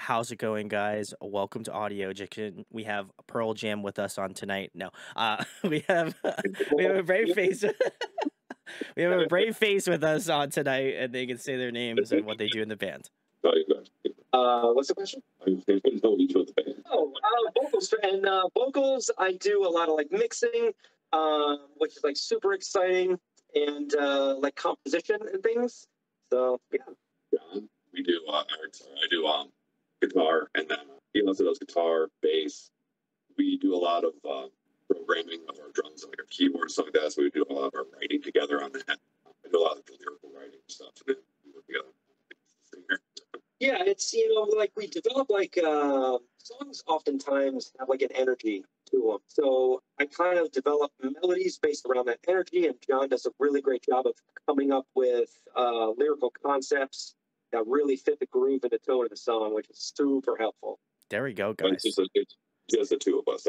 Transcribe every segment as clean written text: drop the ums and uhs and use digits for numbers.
how's it going, guys? Welcome to Audio Addiction. We have Pearl Jam with us on tonight. No, we have we have a brave face. We have a brave face with us on tonight, and they can say their names and what they do in the band. What's the question? Vocals. And vocals, I do a lot of like mixing, which is like super exciting, and like composition and things. So yeah. We do I do guitar, and then he also does guitar, bass. We do a lot of programming of our drums and like our keyboards, stuff like that. So we do a lot of our writing together on that. We do a lot of the lyrical writing stuff, and then we work together. Yeah, it's like we develop like songs oftentimes have like an energy to them. So I kind of develop melodies based around that energy, and John does a really great job of coming up with lyrical concepts that really fit the groove and the tone of the song, which is super helpful. There we go, guys. It's just the two of us.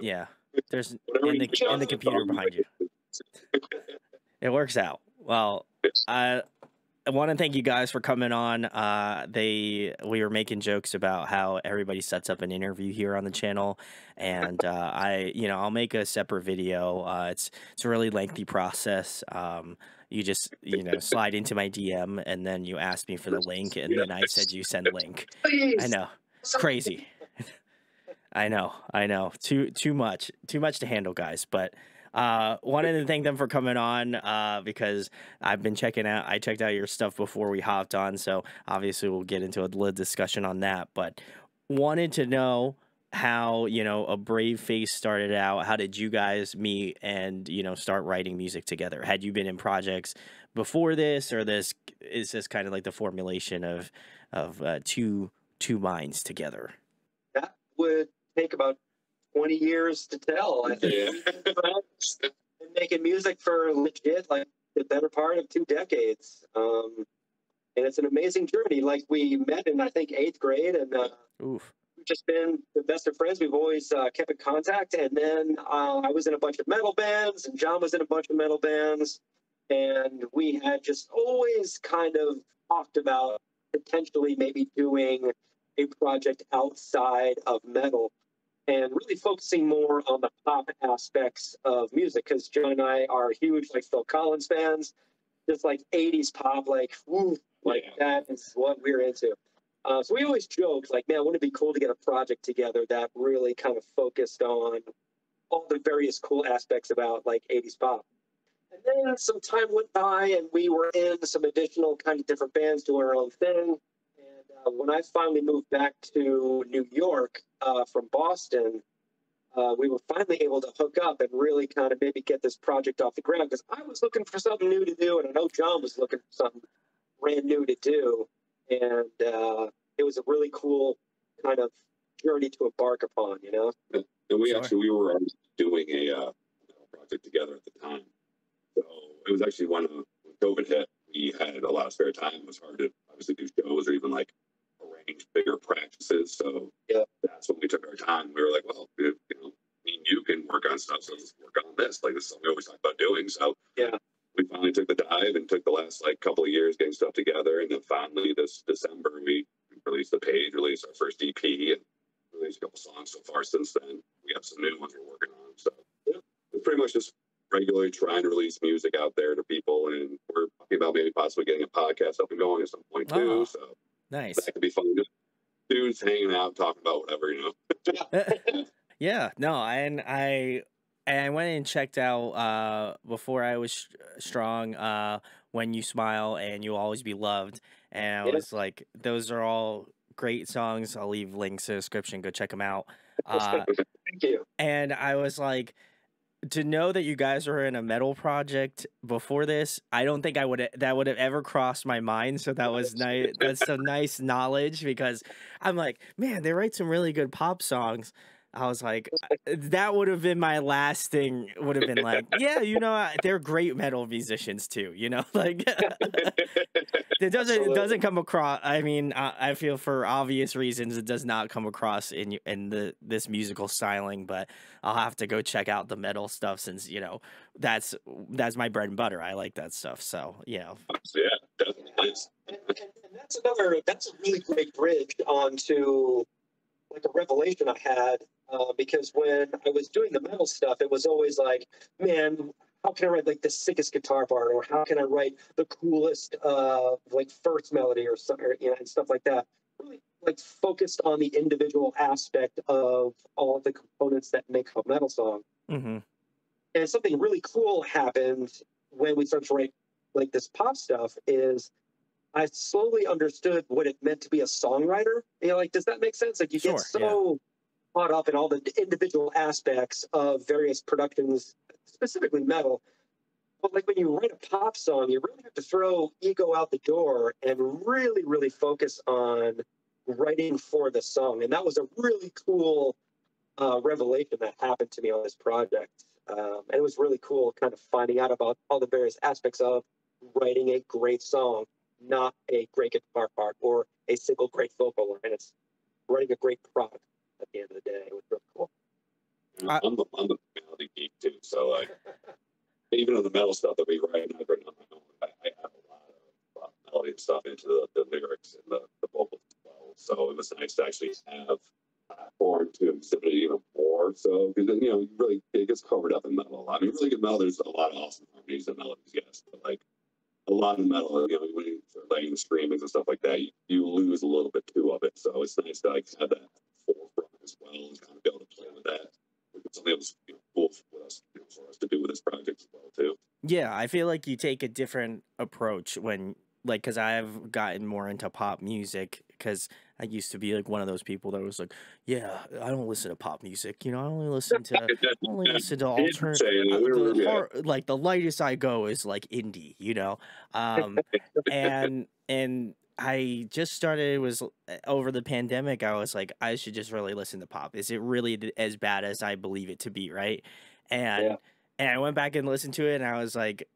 Yeah. There's in the computer behind you. It works out. Well, I want to thank you guys for coming on. We were making jokes about how everybody sets up an interview here on the channel, and I'll make a separate video. It's a really lengthy process. You just slide into my DM, and then you ask me for the link, and then I said you send a link. I know, it's crazy. I know. Too much to handle, guys. But wanted to thank them for coming on because I checked out your stuff before we hopped on, so obviously we'll get into a little discussion on that. But wanted to know how a Brave Face started out. How did you guys meet and start writing music together? Had you been in projects before this, or is this kind of like the formulation of two minds together? That would take about 20 years to tell. I think we've been making music for legit like the better part of 2 decades, and it's an amazing journey. Like, we met in I think 8th grade, and we've just been the best of friends. We've always kept in contact, and then I was in a bunch of metal bands, and John was in a bunch of metal bands, and we had just always kind of talked about potentially maybe doing a project outside of metal, and really focusing more on the pop aspects of music, because John and I are huge like Phil Collins fans, just like 80s pop, that is what we're into. So we always joked like, man, wouldn't it be cool to get a project together that really kind of focused on all the various cool aspects about like 80s pop. And then some time went by, and we were in some additional kind of different bands doing our own thing. When I finally moved back to New York from Boston, we were finally able to hook up and really kind of maybe get this project off the ground, because I was looking for something new to do, and I know John was looking for something brand new to do. And it was a really cool kind of journey to embark upon, And we were doing a project together at the time. So it was actually when COVID hit, we had a lot of spare time. It was hard to obviously do shows or even like arrange bigger practices. So that's when we took our time. We were like, well, me and you can work on stuff, so let's work on this. Like, this is something we always talk about doing. So we finally took the dive and took the last couple of years getting stuff together, and then finally this December we released the page, released our first EP, and released a couple songs so far since then. We have some new ones we're working on. So we're pretty much just regularly trying to release music out there to people, and we're talking about maybe possibly getting a podcast up and going at some point too. So nice. That could be fun. Just dudes hanging out, talking about whatever, Yeah, no, and I went and checked out Before I Was Strong, When You Smile, and You'll Always Be Loved, and I was like, those are all great songs. I'll leave links in the description. Go check them out. Thank you. And I was like, to know that you guys were in a metal project before this, I don't think that would have ever crossed my mind. So that was nice. That's some nice knowledge, because I'm like, man, they write some really good pop songs. I was like, that would have been my last thing. Would have been like, yeah, they're great metal musicians too. Like it doesn't come across. I mean, I feel for obvious reasons it does not come across in this musical styling. But I'll have to go check out the metal stuff, since that's my bread and butter. I like that stuff. So Yeah, definitely. Nice. And that's a really great bridge onto like a revelation I had, because when I was doing the metal stuff, it was always like, man, how can I write like the sickest guitar part, or how can I write the coolest like first melody or something, you know, and stuff like that. Really like focused on the individual aspect of all of the components that make a metal song. Mm-hmm. And something really cool happened when we started to write like this pop stuff is I slowly understood what it meant to be a songwriter. You know, like, does that make sense? Like, you get so caught up in all the individual aspects of various productions, specifically metal. But like when you write a pop song, you really have to throw ego out the door and really, really focus on writing for the song. And that was a really cool revelation that happened to me on this project. And it was really cool kind of finding out about all the various aspects of writing a great song, not a great guitar part or a single great vocal line. It's writing a great product at the end of the day. It was really cool. I'm the melody geek too, so like even on the metal stuff that we write, and I've written on my own, I have a lot of melody and stuff into the lyrics and the vocals as well. So it was nice to actually have a platform to exhibit it even more. So because you know, really it gets covered up in metal a lot. I mean, really good metal. There's a lot of awesome harmonies and melodies, yes, but like a lot of metal, you know, when you start laying the screamings and stuff like that, you lose a little bit too of it. So it's nice to like have that forefront as well and kind of be able to play with that. Something that was cool for us, for us to do with this project as well too. Yeah, I feel like you take a different approach when, like, because I've gotten more into pop music because I used to be like one of those people that was like, yeah, I don't listen to pop music, you know, I only listen to alternative, like the lightest I go is like indie, you know, and I just started, it was over the pandemic, I was like, I should just really listen to pop. Is it really as bad as I believe it to be, right? And I went back and listened to it, and I was like,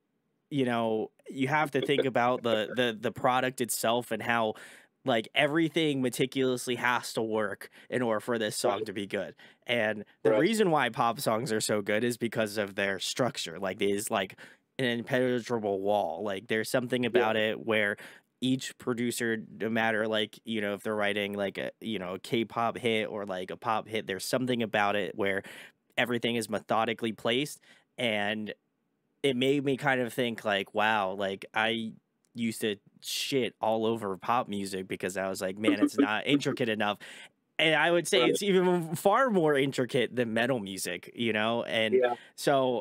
you know, you have to think about the product itself and how like everything meticulously has to work in order for this song to be good. And the reason why pop songs are so good is because of their structure. Like, it is like an impenetrable wall. Like, there's something about it where each producer, no matter like, you know, if they're writing like a, you know, a K-pop hit or like a pop hit, there's something about it where everything is methodically placed. And it made me kind of think like, wow, like I used to shit all over pop music because I was like, man, it's not intricate enough. And I would say it's even far more intricate than metal music, you know? And so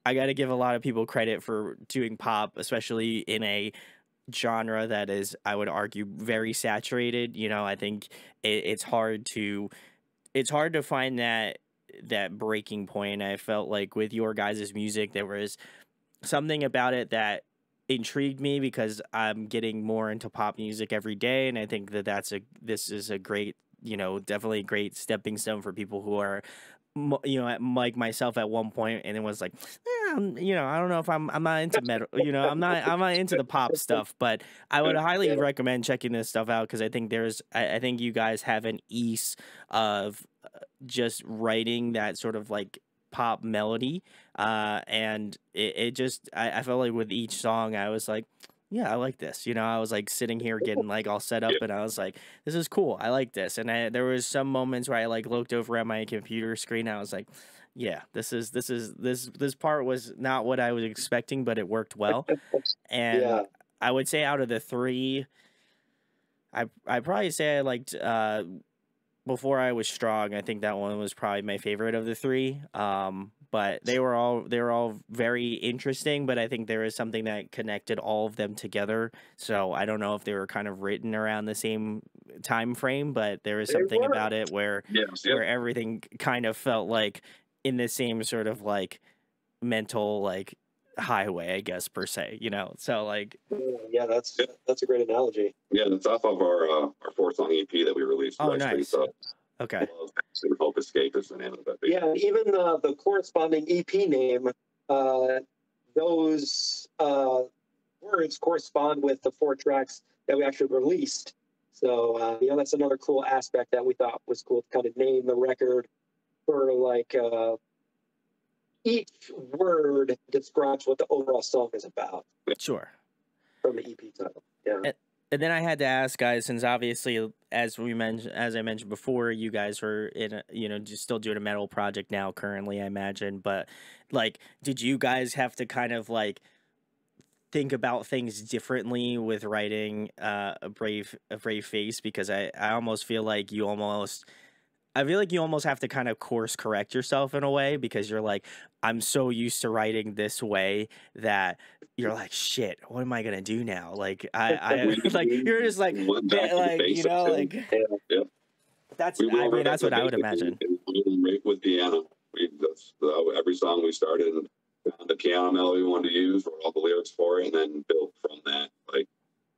I got to give a lot of people credit for doing pop, especially in a genre that is, I would argue, very saturated. You know, I think it's hard to find that breaking point. I felt like with your guys' music, there was something about it that intrigued me because I'm getting more into pop music every day, and I think that this is a great, you know, definitely a great stepping stone for people who are, you know, like myself at one point, and it was like, you know, I don't know if I'm not into metal, you know, I'm not into the pop stuff, but I would highly recommend checking this stuff out because I think I think you guys have an ease of just writing that sort of like pop melody, and it just I felt like with each song I was like, yeah, I like this, you know. I was like sitting here getting like all set up, and I was like, this is cool, I like this. And there was some moments where I like looked over at my computer screen, and I was like, yeah, this part was not what I was expecting, but it worked well. And I would say out of the three, I probably say I liked Before I Was Strong. I think that one was probably my favorite of the three. But they were all very interesting, but I think there is something that connected all of them together. So I don't know if they were kind of written around the same time frame, but there is something about it where everything kind of felt like in the same sort of like mental like highway, I guess, per se, you know. So like, yeah, that's a great analogy. Yeah, that's off of our 4-song EP that we released. Oh, nice. So okay. Hope Escape is the name of that. Yeah, even the corresponding EP name, those words correspond with the 4 tracks that we actually released. So you know, that's another cool aspect that we thought was cool to kind of name the record for like. Each word describes what the overall song is about. Sure. From the EP title. And then I had to ask, guys, since obviously, as I mentioned before, you guys were in a, just still doing a metal project now currently, I imagine. But like, did you guys have to kind of like think about things differently with writing a brave face? Because I almost feel like I feel like you almost have to kind of course correct yourself in a way, because you're like, I'm so used to writing this way that you're like, shit, what am I gonna do now? Like I like you're just like like that's that's what I would imagine. With piano, every song we started and found the piano melody we wanted to use, wrote all the lyrics for it, and then built from that. Like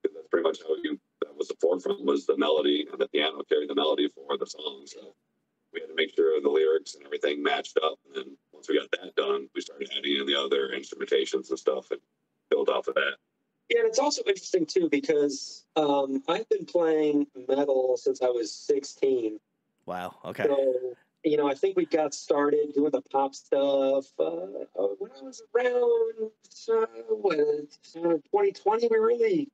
that's pretty much how that was the forefront, was the melody, and the piano carried the melody for the song. So we had to make sure the lyrics and everything matched up. And then once we got that done, we started adding in the other instrumentations and stuff and build off of that. Yeah, and it's also interesting too, because I've been playing metal since I was 16. Wow. Okay. So, I think we got started doing the pop stuff when I was around 2020. We really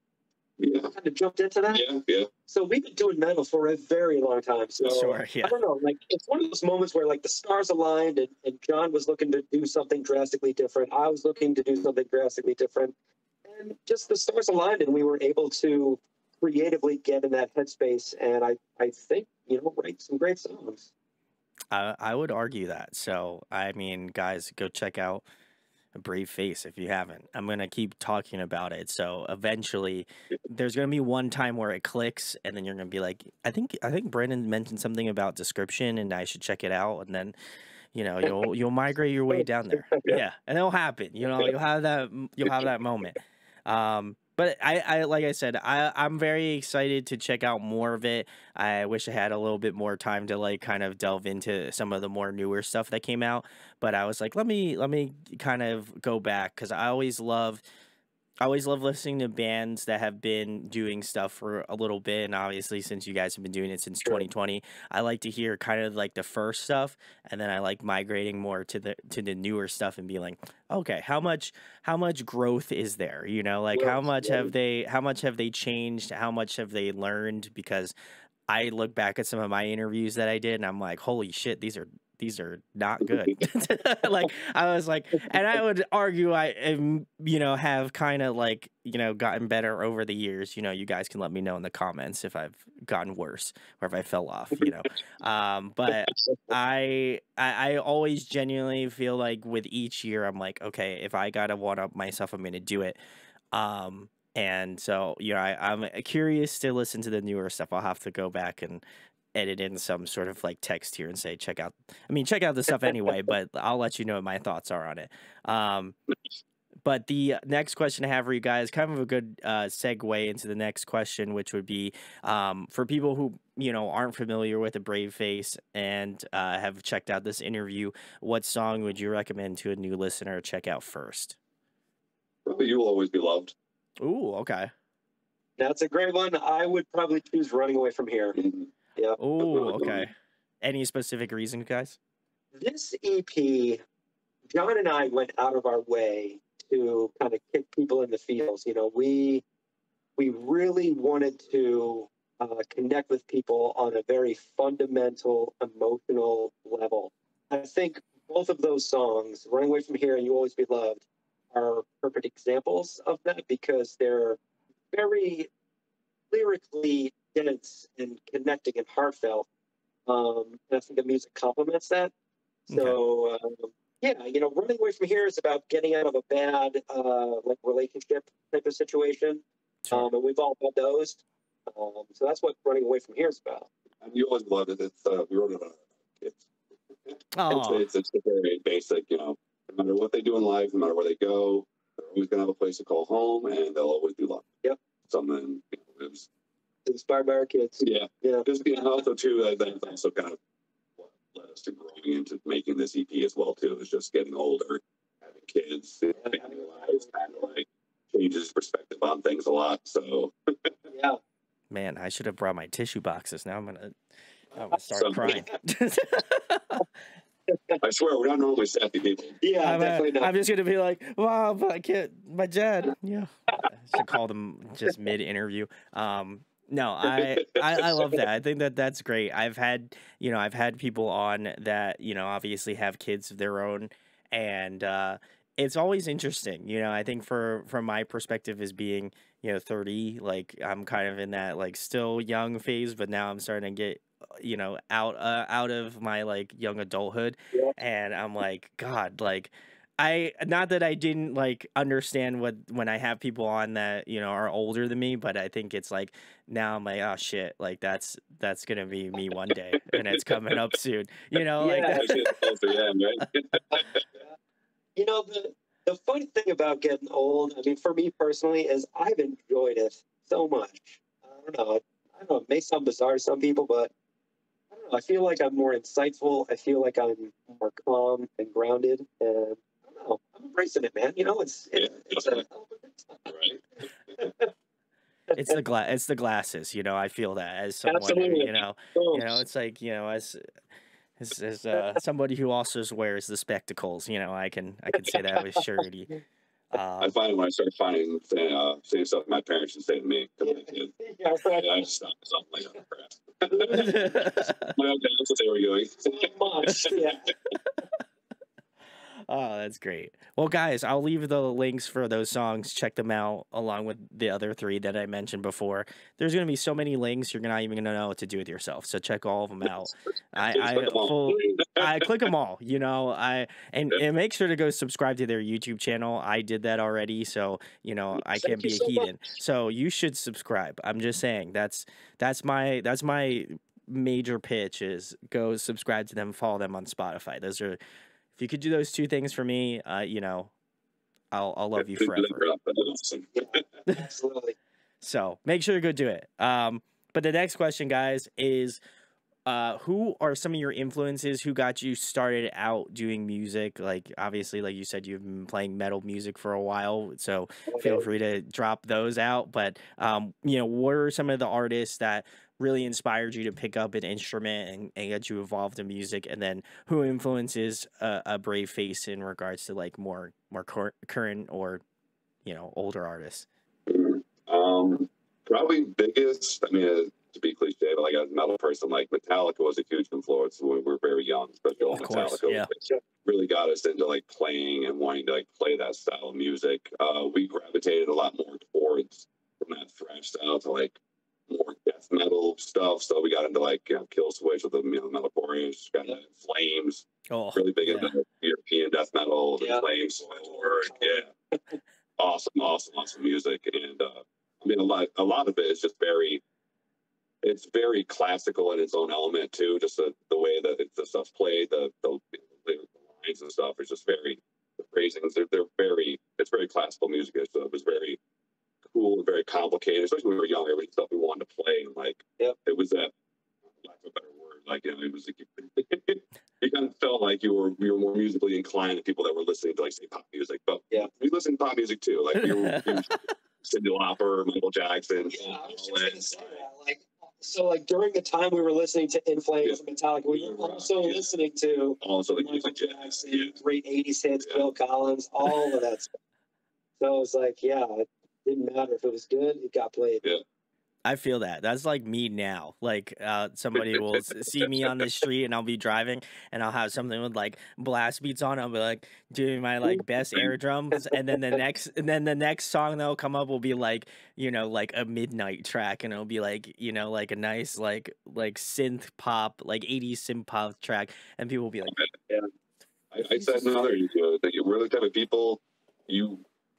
kind of jumped into that. Yeah. So we've been doing metal for a very long time. So sure, yeah. I don't know, like it's one of those moments where like the stars aligned and John was looking to do something drastically different. I was looking to do something drastically different. And just the stars aligned and we were able to creatively get in that headspace and I think, write some great songs. I would argue that. So, I mean, guys, go check out A Brave Face if you haven't. I'm going to keep talking about it. So, eventually, there's going to be one time where it clicks, and then you're going to be like, I think Brandon mentioned something about description, and I should check it out. And then, you'll migrate your way down there. Yeah, and it'll happen. You'll have that moment. But I like I said, I'm very excited to check out more of it. I wish I had a little bit more time to like kind of delve into some of the more newer stuff that came out. But I was like, let me kind of go back, because I always love listening to bands that have been doing stuff for a little bit, and obviously since you guys have been doing it since 2020, I like to hear kind of like the first stuff, and then I like migrating more to the newer stuff and be like, okay, how much growth is there? Like how much have they changed? How much have they learned? Because I look back at some of my interviews that I did, and I'm like, holy shit, these are not good. Like I was like, and I would argue I am, have kind of like, gotten better over the years. You guys can let me know in the comments if I've gotten worse or if I fell off, but I always genuinely feel like with each year, I'm like, okay, if I got to one up myself, I'm going to do it. And so, I'm curious to listen to the newer stuff. I'll have to go back and edit in some sort of like text here and say, check out the stuff anyway, but I'll let you know what my thoughts are on it. But the next question I have for you guys, kind of a good segue into the next question, which would be for people who, aren't familiar with A Brave Face and have checked out this interview, what song would you recommend to a new listener to check out first? Probably You Will Always Be Loved. Ooh, okay. That's a great one. I would probably choose Running Away From Here. Yeah. Oh, okay. Any specific reason, guys? This EP, John and I went out of our way to kind of kick people in the feels. We really wanted to connect with people on a very fundamental, emotional level. I think both of those songs, Running Away From Here and You Always Be Loved, are perfect examples of that, because they're very lyrically dense and connecting and heartfelt. And I think the music complements that. So, Running Away From Here is about getting out of a bad relationship type of situation. Sure. And we've all had those. So that's what Running Away From Here is about. And You Always Loved It. It's we wrote it on kids. It's very basic, no matter what they do in life, no matter where they go, they're always going to have a place to call home, and they'll always be loved. Yep. Something, it was inspired by our kids. Yeah. Just also too, that's also kind of what led us to growing into making this EP as well too. Is just getting older, having kids, having lives, kind of like changes perspective on things a lot. So yeah. Man, I should have brought my tissue boxes. Now I'm gonna start crying. I swear, we're not normally sappy people. Yeah, definitely not. I'm just gonna be like, wow, but I can't. My dad, yeah. should call them just mid interview. No, I love that. I think that that's great. I've had people on that, obviously have kids of their own, and it's always interesting. I think from my perspective as being, 30, like I'm kind of in that like still young phase, but now I'm starting to get, out of my like young adulthood, and I'm like, God, like not that I didn't like understand when I have people on that, are older than me, but I think it's like now I'm like, oh shit, like that's gonna be me one day, and it's coming up soon, like that. The funny thing about getting old, I mean, for me personally, is I've enjoyed it so much. I don't know, it may sound bizarre to some people, but I don't know, I feel like I'm more insightful. I feel like I'm more calm and grounded, and I don't know, I'm embracing it, man. It's right. It's the glasses, I feel that as someone Absolutely. who, it's like, as somebody who also wears the spectacles, I can say that with surety. I find when I start finding saying stuff my parents should say to me, I just stop. So I'm like, oh crap. Okay, that's what they were doing. Yeah. Oh, that's great. Well, guys, I'll leave the links for those songs. Check them out along with the other 3 that I mentioned before. There's going to be so many links, you're not even going to know what to do with yourself. So check all of them out. I click them all, and make sure to go subscribe to their YouTube channel. I did that already, so, I can't be a heathen. So you should subscribe. I'm just saying that's my major pitch is go subscribe to them, follow them on Spotify. Those are, if you could do those 2 things for me, I'll love you forever. Absolutely. So make sure to go do it. But the next question, guys, is who are some of your influences? Who got you started out doing music? Like, obviously, like you said, you've been playing metal music for a while, so feel free to drop those out. But, what are some of the artists that really inspired you to pick up an instrument and get you involved in music? And then who influences a Brave Face in regards to like more current or, older artists? Probably biggest, I mean, to be cliche, but like as a metal person, like Metallica was a huge influence when we were very young, especially on Metallica. Yeah. Really got us into like playing and wanting to like play that style of music. We gravitated a lot more towards from that thrash style to like more death metal stuff. So we got into like Kill Switch with the metalcore, got into Flames. Oh, really big into European death metal. Flames, awesome music, and I mean a lot of it is just it's very classical in its own element too. Just the way that the stuff's played, the lines and stuff is just very phrasings. It's very classical music. So it was very cool and very complicated, especially when we were younger. It was stuff we wanted to play, and like it was that, lack of a better word, like it was like, you kind of felt like you were more musically inclined than people that were listening to like say pop music. But we listened to pop music too. Like we were Cyndi Lauper, Michael Jackson. Yeah, I was just gonna say that. Like during the time we were listening to In Flames and Metallica, we were also listening to Michael Jackson, great 80s hits, Phil Collins, all of that stuff. So it was like, it didn't matter if it was good, it got played. Yeah. I feel that. That's like me now. Like somebody will see me on the street and I'll be driving and I'll have something with like blast beats on. I'll be like doing my like best air drums, and then the next song that'll come up will be like, like a midnight track, and it'll be like, like a nice like synth pop, like 80s synth pop track, and people will be like, I said another, that we're the type of people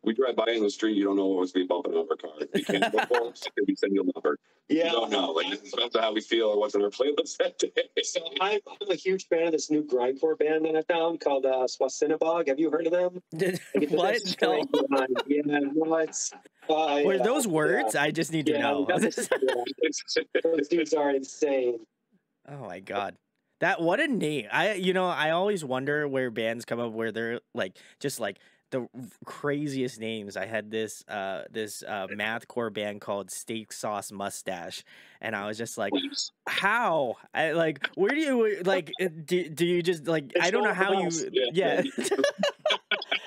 we drive by in the street, you don't know what was being bumping on our car. You can't go forward, it could be single number. You don't know. Like, it depends on how we feel or what's on our playlist that day. So I'm a huge fan of this new grindcore band that I found called Swasinabog. Have you heard of them? What? No. Were those words? I just need to know. Those dudes are insane. Oh my God. What a name. I always wonder where bands come up where they're like just like the craziest names. I had this mathcore band called Steak Sauce Mustache, and I was just like, how? Where do you do you just like? I don't know how you. Yeah.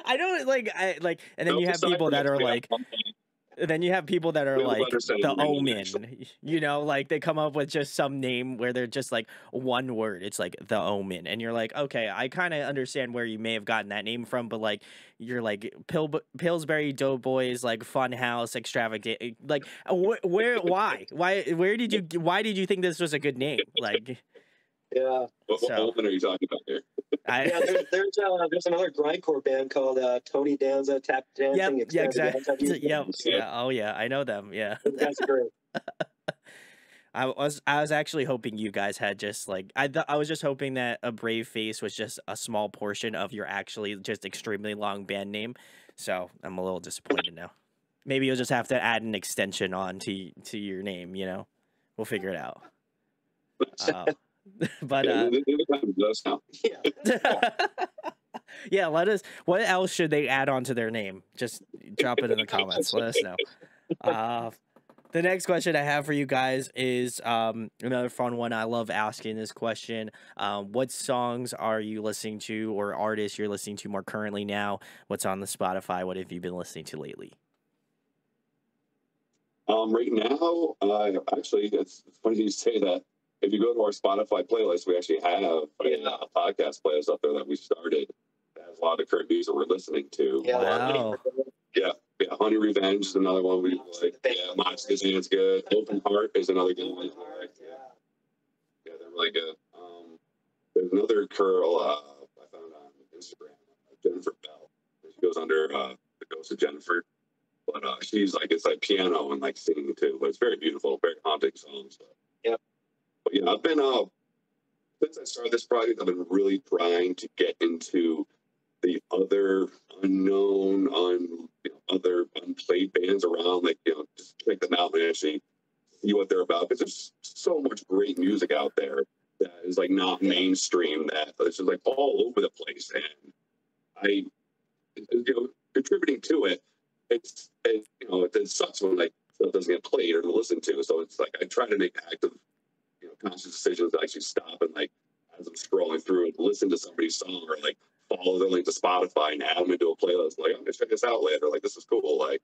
I don't and then you have people that are like. then you have people that are We have a like better set of the names, Omen, actually. you know, like they come up with just some name where they're just like one word. It's like the Omen, and you're like, okay, I kind of understand where you may have gotten that name from, but like you're like Pillsbury Doughboys, like Funhouse Extravagant, like where, where did you think this was a good name? Like, Yeah. What so Omen are you talking about here? Yeah, there's another grindcore band called Tony Danza Tap Dancing yeah, exactly. Extravaganza. Yeah, oh yeah, I know them. Yeah. That's great. I was actually hoping you guys had just like I was just hoping that a Brave Face was just a small portion of your actually just extremely long band name. So I'm a little disappointed now. Maybe you'll just have to add an extension on to your name. You know, we'll figure it out. But Yeah. yeah, let us. What else should they add on to their name? Just drop it in the comments. Let us know. The next question I have for you guys is another fun one. I love asking this question. What songs are you listening to, or artists you're listening to more currently now? What's on the Spotify? What have you been listening to lately? Right now, actually, it's funny you say that. If you go to our Spotify playlist, we actually have a podcast playlist up there that we started. That has a lot of the current music we're listening to. Yeah. Wow. Yeah, Honey Revenge is another one we like. Yeah, Mox Kazan's good. Open Heart is another good one. Yeah, they're really good. There's another girl I found on Instagram, Jennifer Bell. She goes under the Ghost of Jennifer. But she's like, it's like piano and like singing too. But it's very beautiful, very haunting songs. Yeah. But yeah, I've been since I started this project, I've been really trying to get into the other unknown, other unplayed bands around. Like, just check them out and actually see what they're about. Because there's so much great music out there that is like not mainstream. That it's just like all over the place, and contributing to it. It sucks when like stuff doesn't get played or listened to. So it's like I try to make active, conscious decisions to actually stop and like as I'm scrolling through and listen to somebody's song or like follow their link to Spotify and add them into a playlist. Like, I'm gonna check this out later. Like, this is cool. Like,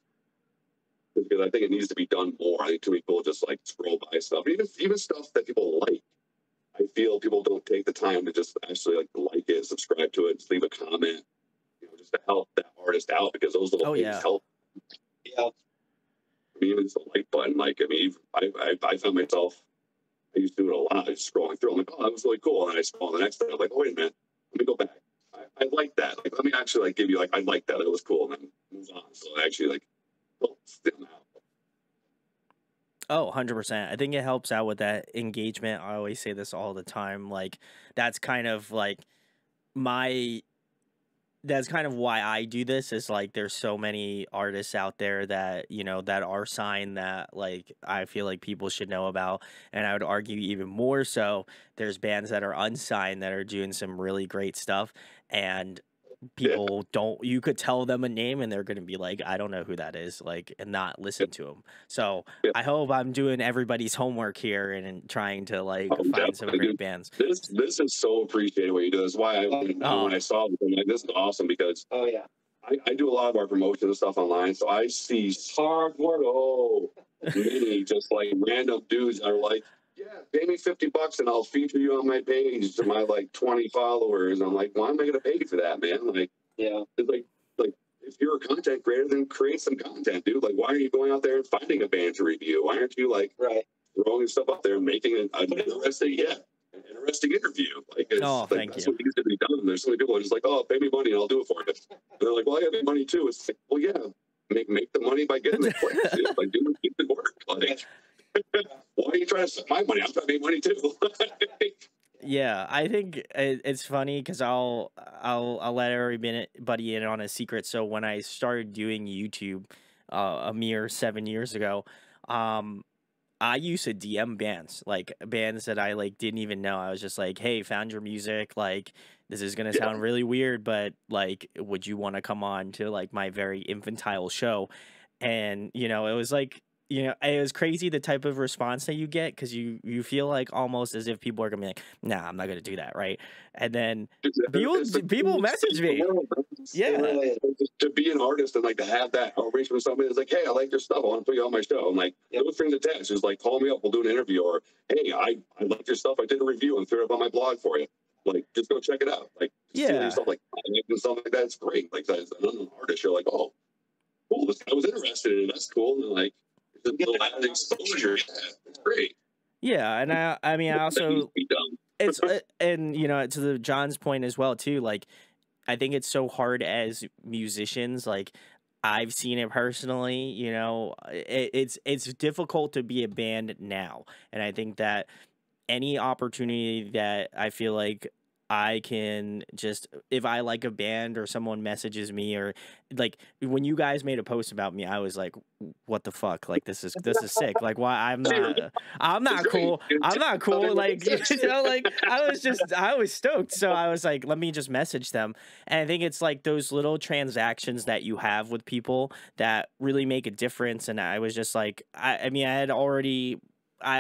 because I think it needs to be done more. I think too many people just like scroll by stuff, even stuff that people like. I feel people don't take the time to just actually like it, subscribe to it, just leave a comment, just to help that artist out, because those little things help. Yeah. I mean, even just a like button. Like, I mean, I found myself, I used to do it a lot. Just scrolling through. I'm like, oh, that was really cool. And then I scroll the next day. I'm like, oh, wait a minute. Let me go back. I like that. Like, let me actually like give you like, I like that. It was cool. And then move on. So I actually like helps them out. Oh, 100%. I think it helps out with that engagement. I always say this all the time. Like, that's kind of like that's kind of why I do this, is like there's so many artists out there that, that are signed that like I feel like people should know about. And I would argue even more so, there's bands that are unsigned that are doing some really great stuff, and people you could tell them a name and they're going to be like, I don't know who that is, like, and not listen to them. So I hope I'm doing everybody's homework here and trying to like find some great bands. This is so appreciated what you do. That's why when I saw it, I'm like, this is awesome, because I do a lot of our promotion and stuff online. So I see many just like random dudes that are like, yeah, pay me $50 and I'll feature you on my page to my like 20 followers. I'm like, why am I gonna pay for that, man? Like, it's like if you're a content creator, then create some content, dude. Like, why are you going out there and finding a band to review? Why aren't you like throwing stuff out there and making an interesting interview? Like, that's what needs to be done. There's so many people who are just like, oh, pay me money and I'll do it for you. And they're like, well, I have money too. It's like, well, yeah, make the money by getting the clicks, dude. Like, do the work. Like, why are you trying to suck my money? I'm trying to make money too. Yeah, I think it's funny because I'll let everybody in on a secret. So when I started doing YouTube a mere 7 years ago, I used to DM bands, like bands that I like didn't even know. I was just like, hey, found your music, like this is gonna sound really weird, but like, would you want to come on to like my very infantile show? And it was like you know, it was crazy the type of response that you get, because you feel like almost as if people are gonna be like, nah, I'm not gonna do that, right? And then people message me. Yeah. To be an artist and like to have that outreach with somebody that's like, hey, I like your stuff, I want to put you on my show. I'm like, no strings attached. Just like, call me up, we'll do an interview, or hey, I like your stuff, I did a review and threw it up on my blog for you. Like, just go check it out. Like, stuff like stuff like that. It's great. Like, as an unknown artist, you're like, oh, cool, this guy was interested in it. That's cool. And like, the added exposure. Yeah, it's great. Yeah, and I mean, I also it's and you know, to the John's point as well too. Like, I think it's so hard as musicians. Like, I've seen it personally. You know, it's difficult to be a band now, and I think that any opportunity that I feel like I can just, if I like a band or someone messages me, or like when you guys made a post about me, I was like, what the fuck? Like, this is sick. Like, why I'm not cool. I'm not cool. Like, you know, like I was stoked. So I was like, let me just message them. And I think it's like those little transactions that you have with people that really make a difference. And I was just like, I mean, I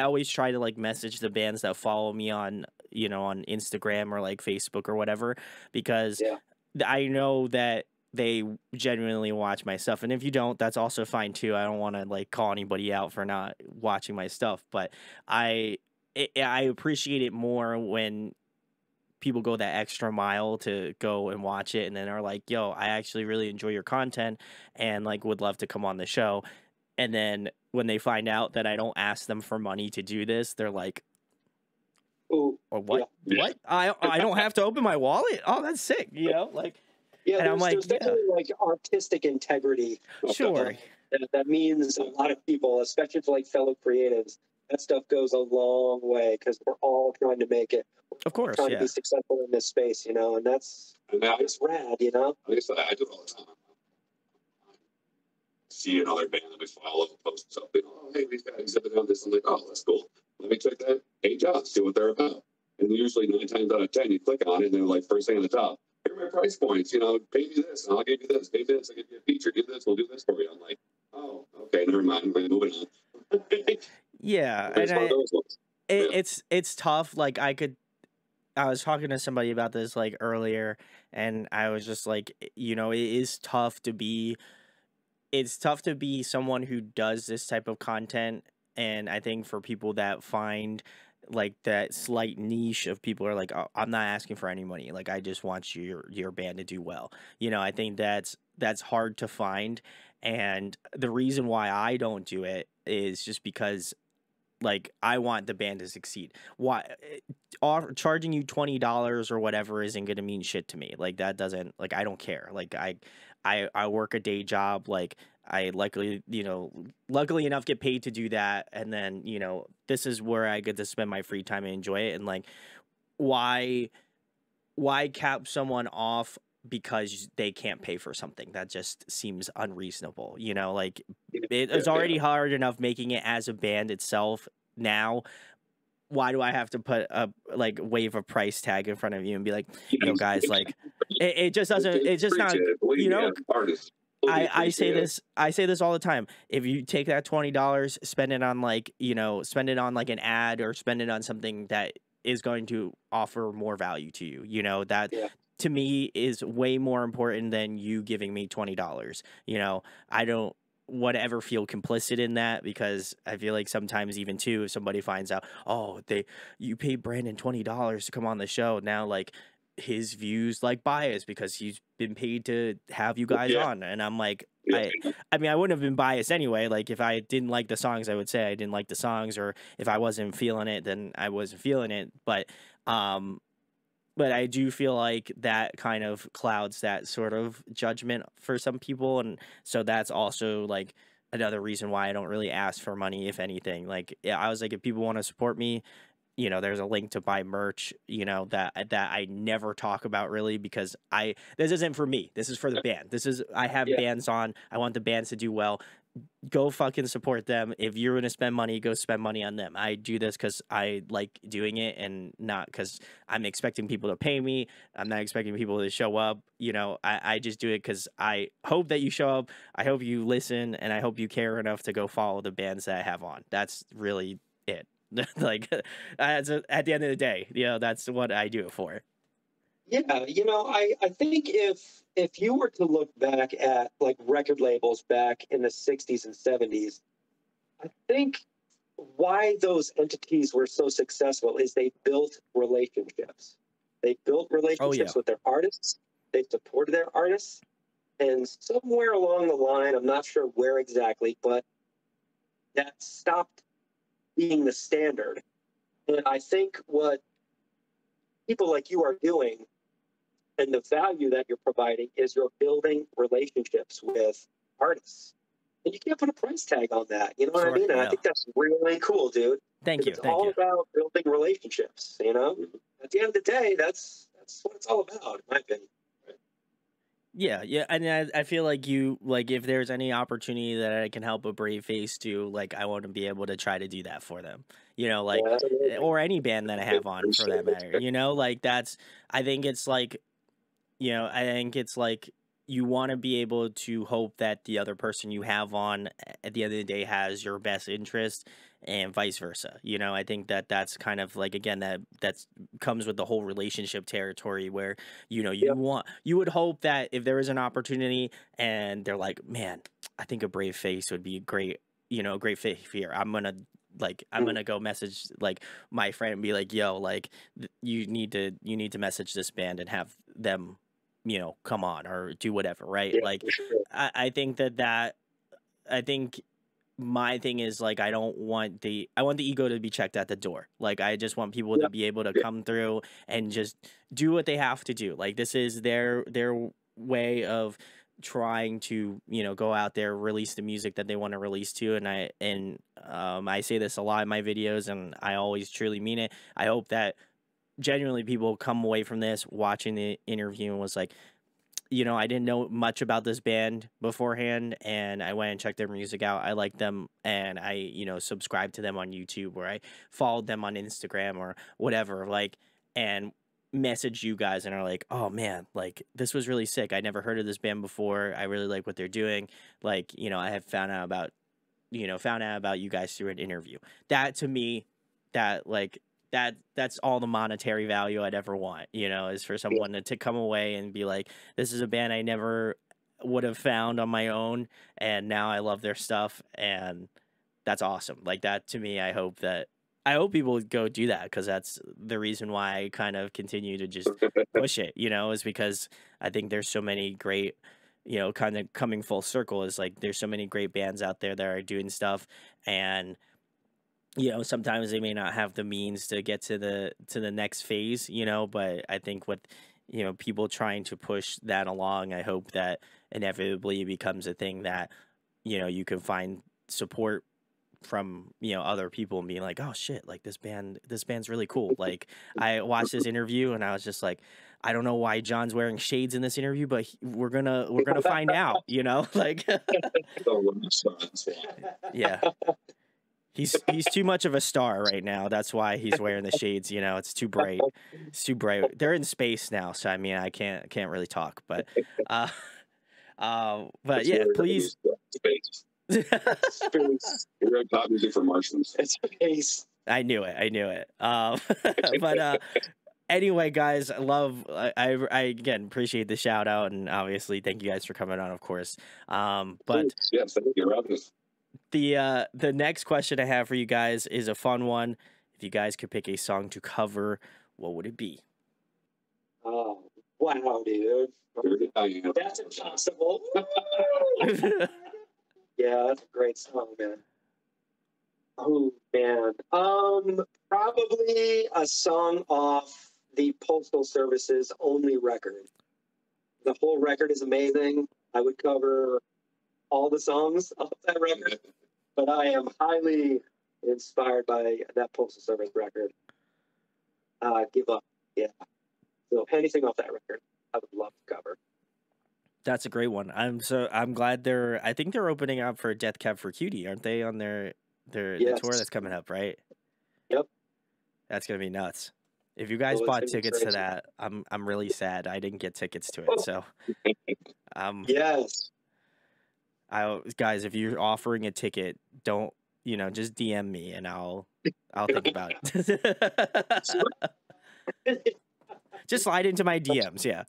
always try to like message the bands that follow me on, you know, on Instagram or like Facebook or whatever, because I know that they genuinely watch my stuff. And if you don't, that's also fine too. I don't want to like call anybody out for not watching my stuff, but I appreciate it more when people go that extra mile to go and watch it and then are like, yo, I actually really enjoy your content and like would love to come on the show. And then when they find out that I don't ask them for money to do this, they're like, "Oh, or what? Yeah. What? I don't have to open my wallet? Oh, that's sick!" You know, like, and I'm like, there's definitely like artistic integrity. Sure, that means a lot of people, especially for like fellow creatives. That stuff goes a long way because we're all trying to make it. Of course, trying to be successful in this space, you know, and that's rad, you know. I guess I do it all the time. See another band that we follow and post something. Oh, hey, these guys have done this. I'm like, oh, that's cool. Let me check that page out, see what they're about. And usually 9 times out of 10, you click on it, and they're like, first thing on the top, here are my price points. You know, pay me this, and I'll give you this. Pay me this, I'll give you a feature. Do this, we'll do this for you. I'm like, oh, okay, never mind. We're moving on. Yeah, and it's tough. Like, I was talking to somebody about this like earlier, and I was just like, you know, it's tough to be someone who does this type of content. And I think for people that find like that slight niche of people are like, oh, I'm not asking for any money. Like, I just want your band to do well. You know, I think that's hard to find. And the reason why I don't do it is just because, like, I want the band to succeed. Why charging you $20 or whatever isn't going to mean shit to me. Like, that doesn't, like, I don't care. Like, I work a day job. Like, I luckily enough get paid to do that. And then, you know, this is where I get to spend my free time and enjoy it. And like, why cap someone off because they can't pay for something? That just seems unreasonable. You know, like, it's already hard enough making it as a band itself. Now, why do I have to put a wave a price tag in front of you and be like, you know, guys, like, it just doesn't, it's just not, you know, I say this all the time. If you take that $20, spend it on like, you know, spend it on like an ad or spend it on something that is going to offer more value to you, you know, that to me is way more important than you giving me $20. You know, I don't want to ever feel complicit in that, because I feel like sometimes even too, if somebody finds out, oh, you paid Brandon $20 to come on the show, now like his views like biased because he's been paid to have you guys on. And I'm like, I mean, I wouldn't have been biased anyway. Like, if I didn't like the songs, I would say I didn't like the songs, or if I wasn't feeling it, then I wasn't feeling it. But I do feel like that kind of clouds that sort of judgment for some people. And so that's also like another reason why I don't really ask for money, if anything. Like, I was like, if people want to support me, you know, there's a link to buy merch, you know, that I never talk about really, because this isn't for me. This is for the band. I have bands on. I want the bands to do well. go fucking support them. If you're going to spend money, go spend money on them. I do this because I like doing it and not because I'm expecting people to pay me. I'm not expecting people to show up. You know, I just do it because I hope that you show up. I hope you listen, and I hope you care enough to go follow the bands that I have on. That's really it. Like, at the end of the day, you know, that's what I do it for. Yeah, you know, I think if you were to look back at like record labels back in the 60s and 70s, I think why those entities were so successful is they built relationships. They built relationships with their artists. They supported their artists. And somewhere along the line, I'm not sure where exactly, but that stopped being the standard. And I think what people like you are doing and the value that you're providing is you're building relationships with artists. And you can't put a price tag on that. You know what I mean? And I think that's really cool, dude. Thank you. It's all about building relationships, you know? At the end of the day, that's what it's all about, in my opinion. Yeah, and I feel like you, like, if there's any opportunity that I can help a brave face do, like, I want to be able to try to do that for them, you know, like, or any band that I have on for that matter, you know, like, I think it's like, you know, I think it's like you want to be able to hope that the other person you have on at the end of the day has your best interest and vice versa. You know, I think that's kind of like, again, that's comes with the whole relationship territory where, you know, you would hope that if there is an opportunity and they're like, man, I think a brave face would be a great, you know, great fit here. I'm going to go message like my friend and be like, yo, like you need to message this band and have them, you know, come on or do whatever. Right. Yeah, like, sure. I think I think my thing is like, I want the ego to be checked at the door. Like, I just want people to be able to come through and just do what they have to do. Like, this is their way of trying to, you know, go out there, release the music that they want to release to. And I say this a lot in my videos, and I always truly mean it. I hope that genuinely people come away from this watching the interview and was like, you know, I didn't know much about this band beforehand, and I went and checked their music out. I liked them, and I, you know, subscribed to them on YouTube, or I followed them on Instagram or whatever, like, and message you guys and are like, oh man, like, this was really sick. I never heard of this band before. I really like what they're doing. Like, you know, I have found out about you guys through an interview. That, to me, that, like, that's all the monetary value I'd ever want, you know, is for someone to come away and be like, this is a band I never would have found on my own, and now I love their stuff, and that's awesome. Like, that, to me, I hope people would go do that, because that's the reason why I kind of continue to just push it, you know, is because I think there's so many great, you know, kind of coming full circle, is like there's so many great bands out there that are doing stuff, and you know, sometimes they may not have the means to get to the next phase, you know, but I think with, you know, people trying to push that along, I hope that inevitably becomes a thing that, you know, you can find support from, you know, other people and being like, oh shit, like this band's really cool. Like, I watched this interview and I was just like, I don't know why John's wearing shades in this interview, but we're gonna find out, you know, like, yeah. He's too much of a star right now. That's why he's wearing the shades. You know, it's too bright. It's too bright. They're in space now, so I mean, I can't really talk. But, but yeah, please. Space. Space. You're pop music for Martians. It's space. I knew it. But anyway, guys, I again appreciate the shout out, and obviously thank you guys for coming on, of course. But yes, thank you, Rob. the next question I have for you guys is a fun one. If you guys could pick a song to cover, what would it be? Oh, wow, dude. That's impossible. Yeah, that's a great song, man. Oh, man. Probably a song off the Postal Service's only record. The whole record is amazing. I would cover all the songs off that record, but I am highly inspired by that Postal Service record. Give Up. Yeah. So anything off that record, I would love to cover. That's a great one. I'm glad I think they're opening up for Death Cab for Cutie, aren't they? On the tour that's coming up, right? Yep. That's gonna be nuts. If you guys bought tickets to that, I'm really sad I didn't get tickets to it. So, yes. Guys, if you're offering a ticket, don't just DM me and I'll think about it. Just slide into my DMs, yeah.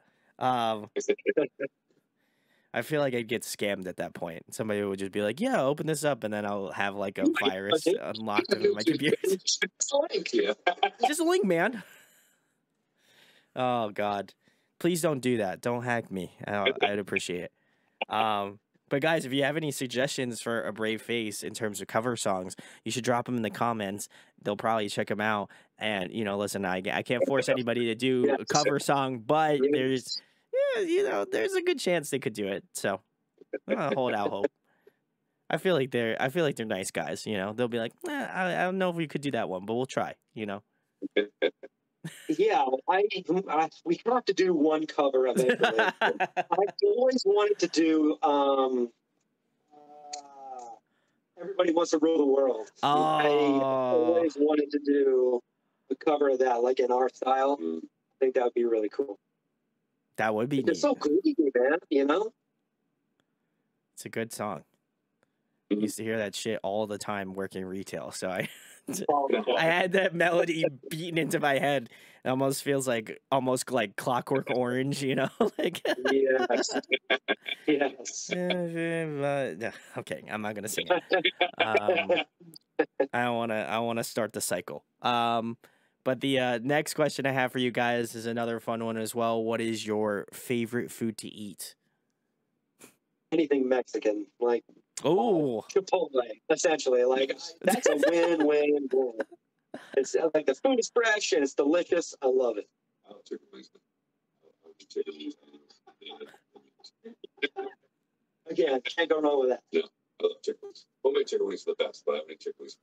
I feel like I'd get scammed at that point. Somebody would just be like, "Yeah, open this up," and then I'll have like a virus unlocked on my computer. Just a link, man. Oh God, please don't do that. Don't hack me. I'd appreciate it. But guys, if you have any suggestions for a Brave Face in terms of cover songs, you should drop them in the comments. They'll probably check them out. And listen, I can't force anybody to do a cover song, but there's a good chance they could do it. So I'll hold out hope. I feel like they're nice guys. They'll be like, I don't know if we could do that one, but we'll try. Yeah, we have to do one cover eventually. I've always wanted to do Everybody Wants to Rule the World. Oh. I always wanted to do a cover of that, like in our style. I think that would be really cool. That would be neat. It's so groovy, man, It's a good song. I used to hear that shit all the time working retail, so I had that melody beaten into my head. It almost feels like Clockwork Orange, like yes. Yes. Okay, I'm not gonna sing it. I want to start the cycle. But the next question I have for you guys is another fun one as well. What is your favorite food to eat? Anything Mexican, like Chipotle, essentially. Like that's a win-win-win. It's like the food is fresh and it's delicious. I love it. Again, can't go wrong with that. Yeah, I love chicken wings. Homemade chicken wings are the best, but I don't make chicken wings.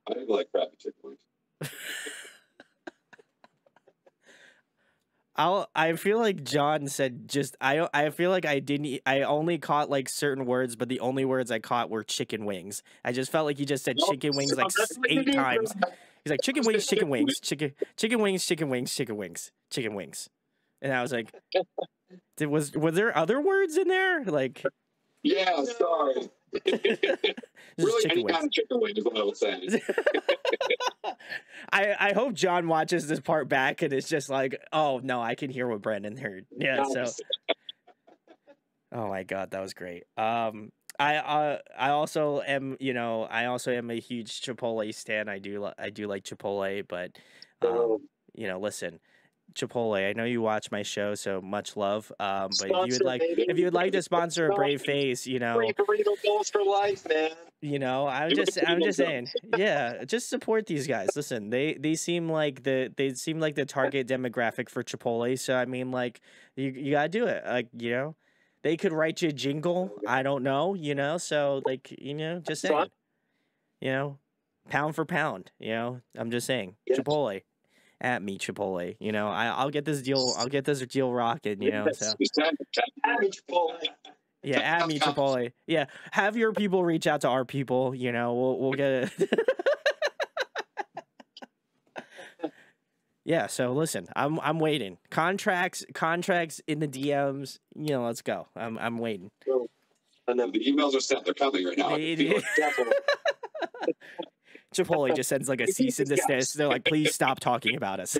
I don't like crappy chicken wings. I feel like John said I feel like I only caught like certain words, but the only words I caught were chicken wings. I just felt like he just said chicken wings like 8 times. He's like chicken wings, chicken wings, chicken wings, chicken wings, chicken wings, chicken wings. And I was like, was there other words in there? Like, yeah, sorry. Really, any kind of chicken wing is what I was saying. I hope John watches this part back and it's just like, oh no, I can hear what Brandon heard. Yeah, so. Oh my God, that was great. I also am a huge Chipotle stan. I do like Chipotle, but listen. Chipotle, I know you watch my show, so much love. But if you would like to sponsor a Brave Face, free burrito goals for life, man. I'm just saying, yeah, just support these guys. Listen, they seem like the target demographic for Chipotle. So I mean, like, you gotta do it. Like, they could write you a jingle. I don't know, So like, just saying, pound for pound. I'm just saying, yes. Chipotle. At me, Chipotle. I'll get this deal. I'll get this deal rocking. So. At me, Chipotle. Yeah, at me, Chipotle. Yeah, have your people reach out to our people. We'll get it. Yeah. So listen, I'm waiting. Contracts in the DMs. Let's go. I'm waiting. And then the emails are sent. They're coming right now. Chipotle just sends like a cease and desist. They're like, please stop talking about us.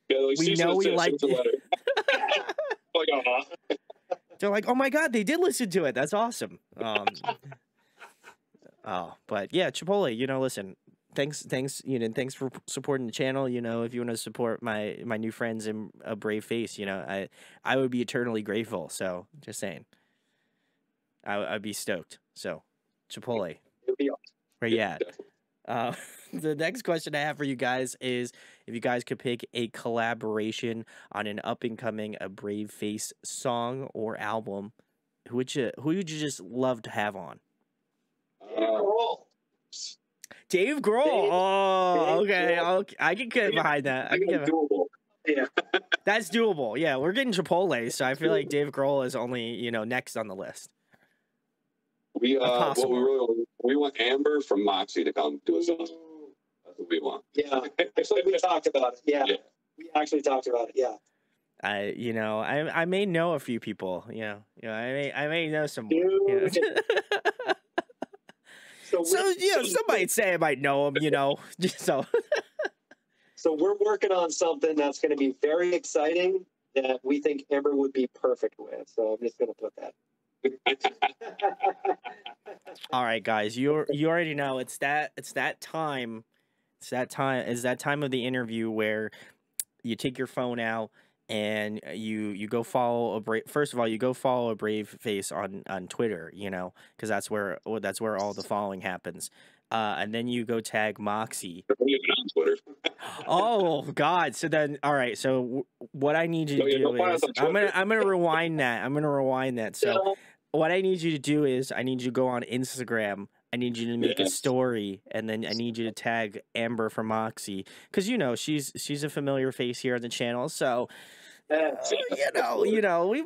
We know we like it. They're like, oh my God, they did listen to it. That's awesome. But yeah, Chipotle, listen, thanks, thanks for supporting the channel. If you want to support my new friends in a Brave Face, I would be eternally grateful. So just saying, I'd be stoked. So Chipotle. Where you at? The next question I have for you guys is if you guys could pick a collaboration on an up and coming a Brave Face song or album, who would you just love to have on? Dave Grohl. Oh, okay. I can get behind that. I can get. Yeah. That's doable. Yeah, we're getting Chipotle, so I feel like Dave Grohl is only, you know, next on the list. We we want Amber from Moxie to come do a song. That's what we want. Yeah, actually, we talked about it. Yeah, we actually talked about it. Yeah. I may know a few people. I may know some more. You know? So some might say I might know them. You know, so. So we're working on something that's going to be very exciting that we think Amber would be perfect with. So I'm just going to put that. All right, guys, you already know it's that time of the interview where you take your phone out and you go follow first of all, you go follow a brave face on Twitter, you know, because that's where all the following happens. And then you go tag Moxie. On Twitter. Oh God! So then, all right. So what I need you to do is I'm gonna rewind that. So what I need you to do is I need you to go on Instagram. I need you to make a story, and then I need you to tag Amber from Moxie, because you know she's a familiar face here on the channel. So you know, we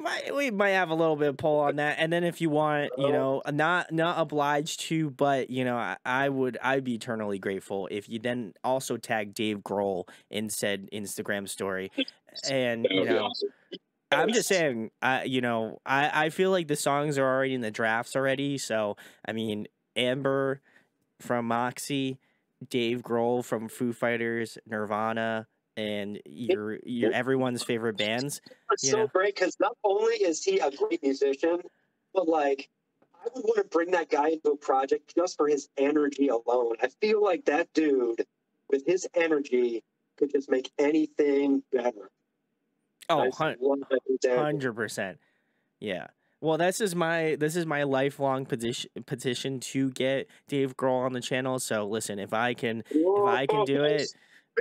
might have a little bit of pull on that. And then if you want, you know, not obliged to, but you know, I'd be eternally grateful if you then also tag Dave Grohl in said Instagram story. And you know, awesome. I'm just saying, I feel like the songs are already in the drafts already. So I mean, Amber from Moxie, Dave Grohl from Foo Fighters, Nirvana, and your everyone's favorite bands. It's so great because not only is he a great musician, but like I would want to bring that guy into a project just for his energy alone. I feel like that dude with his energy could just make anything better. Oh, 100%. Yeah. Well, this is my lifelong petition to get Dave Grohl on the channel. So listen, if I can do it,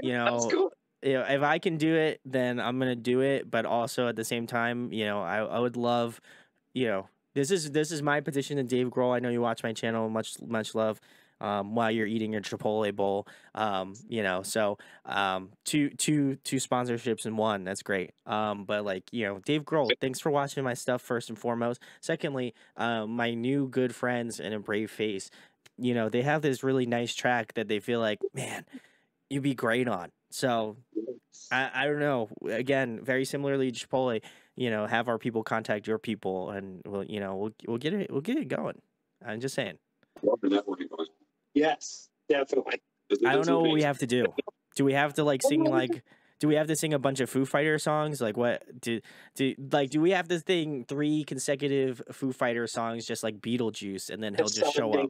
you know. Cool. You know, if I can do it, then I'm gonna do it. But also at the same time, you know, I would love, you know, this is my petition to Dave Grohl. I know you watch my channel. Much love. While you're eating your Chipotle bowl, you know, so two sponsorships in one. That's great. But like, you know, Dave Grohl, thanks for watching my stuff first and foremost. Secondly, my new good friends in A Brave Face, you know, they have this really nice track that they feel like, man, you'd be great on. So I don't know. Again, very similarly to Chipotle, you know, have our people contact your people, and we'll get it going. I'm just saying. Love the networking going. Yes, definitely. I don't know what we have to do. Do we have to like sing like? Do we have to sing a bunch of Foo Fighter songs? Like what? Do we have to sing 3 consecutive Foo Fighter songs just like Beetlejuice, and then he'll just show up?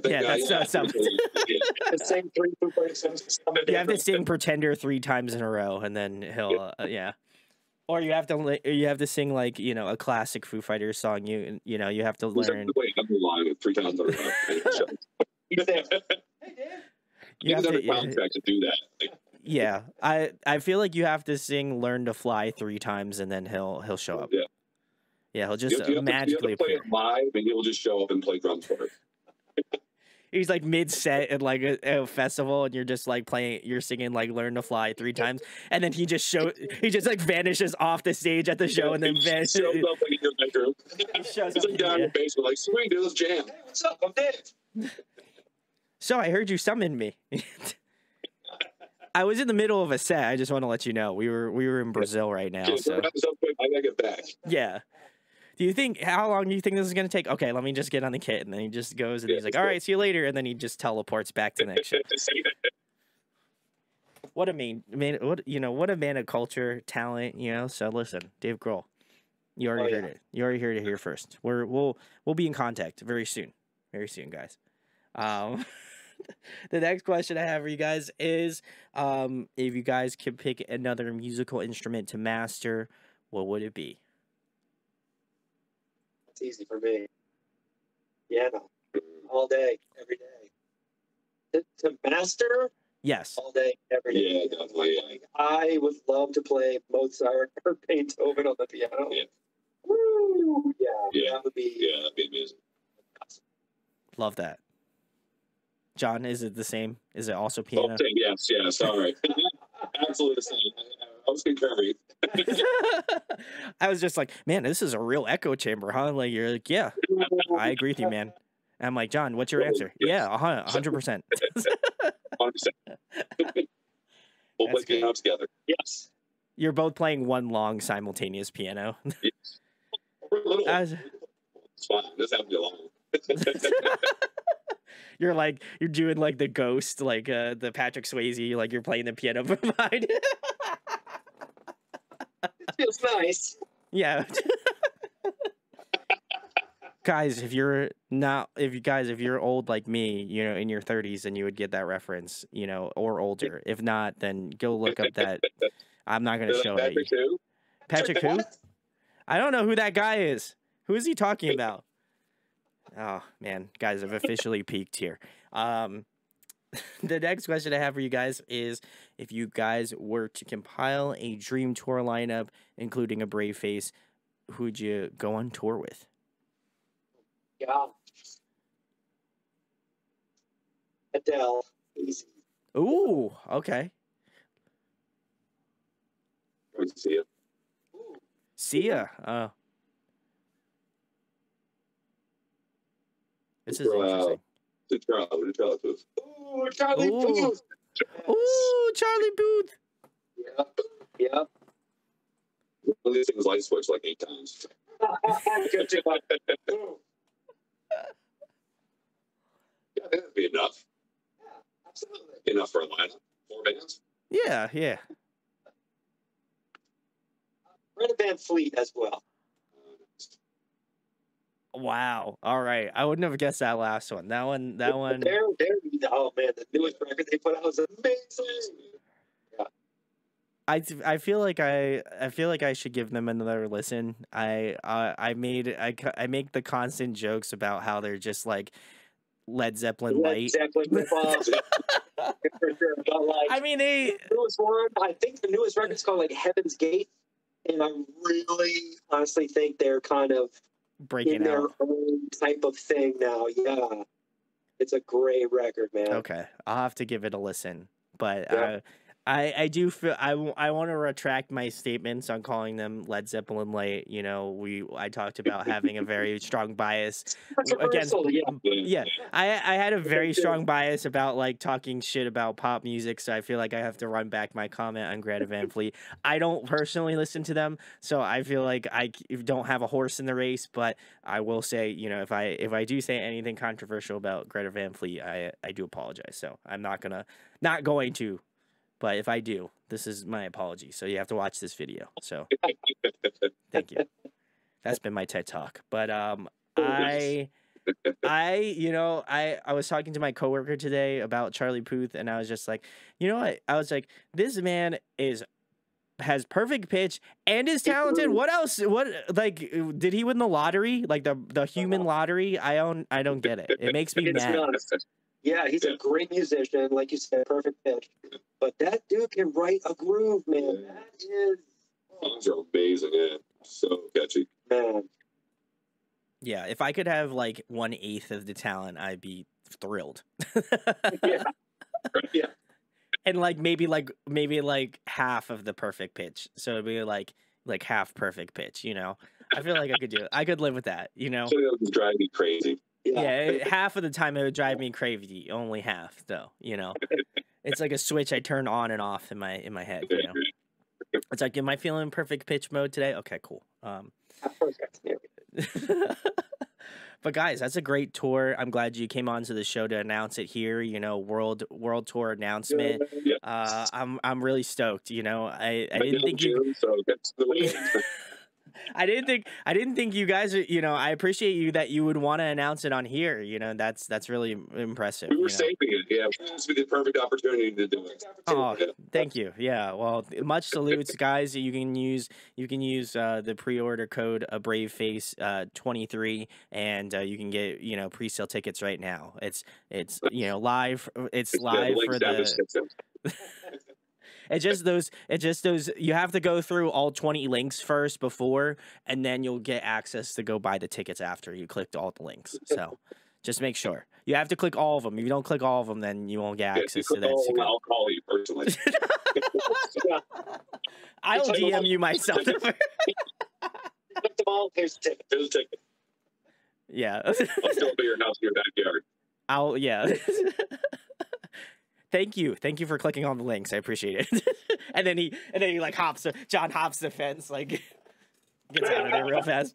Yeah, that's something. You have to sing Pretender 3 times in a row, and then he'll yeah. Or you have to sing like, you know, a classic Foo Fighters song. You know you have to learn. Wait, I'm lying 3 times in a row. You have to contract to do that. Yeah, I feel like you have to sing "Learn to Fly" 3 times, and then he'll show up. Yeah, he'll just magically appear. Live, and he'll just show up and play drums for it. He's like mid set at like a festival, and you're just like you're singing like "Learn to Fly" 3 times, and then he just like vanishes off the stage at the show, and then vanishes. Shows up like in your bedroom. He's like down in the basement, like, sweet, dude, let's jam. Hey, what's up? I'm Dave. So I heard you summoned me. I was in the middle of a set. I just want to let you know we were in Brazil right now. So I gotta get back. Yeah. How long do you think this is going to take? Okay, let me just get on the kit. And then he just goes and he's like, all right, see you later. And then he just teleports back to the next show. What a man of culture, talent, you know? So listen, Dave Grohl, you already heard it. You already heard it here first. We'll be in contact very soon. Very soon, guys. The next question I have for you guys is, if you guys could pick another musical instrument to master, what would it be? It's easy for me. Piano. All day, every day. To master? Yes. All day, every day. Yeah, definitely. Like, I would love to play Mozart or Beethoven on the piano. Yeah. Woo! Yeah. That would be amazing. Love that. John, is it the same? Is it also piano? Yes, all right. Absolutely the same. I was concurring. I was just like, man, this is a real echo chamber, huh? Like, you're like, yeah, I agree with you, man. And I'm like, John, what's your answer? Yeah, 100%. 100%. We'll play piano together. Yes. You're both playing one long simultaneous piano. Yes. It's fine. This happened to be long. You're doing like the ghost, like the Patrick Swayze, like you're playing the piano behind. It feels nice. Yeah. Guys, if you're old like me, in your 30s, then you would get that reference, or older. If not, then go look up that. I'm not going to show it. Patrick who? I don't know who that guy is. Who is he talking about? Oh, man. Guys, I've officially peaked here. The next question I have for you guys is, if you guys were to compile a dream tour lineup, including a brave face, who'd you go on tour with? Yeah. Adele. Easy. Ooh, okay. See ya. See ya. This is interesting. Charlie Puth. Ooh, Charlie Puth. Ooh, Charlie Puth. Yep. One of these things light switch like 8 times. Yeah, that'd be enough. Yeah, absolutely. Enough for a lineup. 4 bands. Yeah. Greta Van Fleet as well. Wow. All right. I wouldn't have guessed that last one. That one. Oh man, the newest record they put out was amazing. Yeah. I feel like I should give them another listen. I make the constant jokes about how they're just like Led Zeppelin light. For sure. But like, I mean, the newest one, I think the newest record's called like Heaven's Gate, and I really honestly think they're kind of breaking in their own type of thing now. Yeah, it's a great record, man. Okay, I'll have to give it a listen. But Yeah. I do feel I want to retract my statements on calling them Led Zeppelin light. I talked about having a very strong bias against. Controversial, yeah. Yeah, I had a very strong bias about like talking shit about pop music, so I feel like I have to run back my comment on Greta Van Fleet. I don't personally listen to them, so I feel like I don't have a horse in the race. But I will say, if I do say anything controversial about Greta Van Fleet, I do apologize. So I'm not going to. But if I do, this is my apology. So you have to watch this video. So thank you. That's been my TED Talk. But I was talking to my coworker today about Charlie Puth, and I was just like, you know what? I was like, this man has perfect pitch and is talented. What else? What, like, did he win the lottery? Like the human lottery? I don't get it. It makes me mad. Yeah, he's a great musician, like you said, perfect pitch. But that dude can write a groove, man. That is songs are amazing, yeah. So catchy. Man. Yeah, if I could have like 1/8 of the talent, I'd be thrilled. Yeah. And like maybe half of the perfect pitch. So it'd be like half perfect pitch, I feel like I could do it. I could live with that, So it would drive me crazy. Yeah, half of the time it would drive me crazy. Only half, though. It's like a switch I turn on and off in my head. It's like, am I feeling perfect pitch mode today? Okay, cool. But guys, that's a great tour. I'm glad you came on to the show to announce it here. World tour announcement. I'm really stoked. I didn't think you. So that's the way. I didn't think you guys. I appreciate you that you would want to announce it on here. That's really impressive. We were saving it. Yeah, this would be the perfect opportunity to do it. Oh, thank you. Yeah, well, much salutes, guys. You can use the pre-order code BraveFace23, and you can get pre-sale tickets right now. It's live. It's live for the. It's just those. You have to go through all 20 links first before, and then you'll get access to go buy the tickets after you clicked all the links. So just make sure you have to click all of them. If you don't click all of them, then you won't get access to that. I'll call you personally. I'll DM you myself. Put them all. Here's a ticket. Here's a ticket. Yeah. I'll still be your house in your backyard. Yeah. Thank you for clicking on the links. I appreciate it. and then he like John hops the fence, like gets out of there real fast.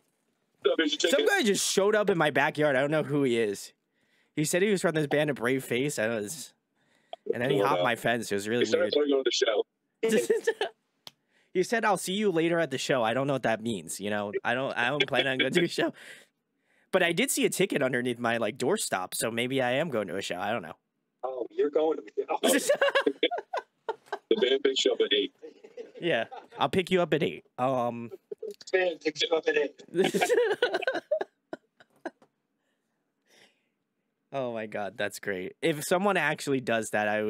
Some guy just showed up in my backyard. I don't know who he is. He said he was from this band of Brave Face. And then he hopped my fence. It was really weird. Going to the show. He said, "I'll see you later at the show." I don't know what that means. You know, I don't plan on going to a show. But I did see a ticket underneath my like doorstop, so maybe I am going to a show. I don't know. Oh, you're going to be. The band picks you up at 8. Yeah, I'll pick you up at 8. Band picks you up at 8. Oh my god, that's great. If someone actually does that, I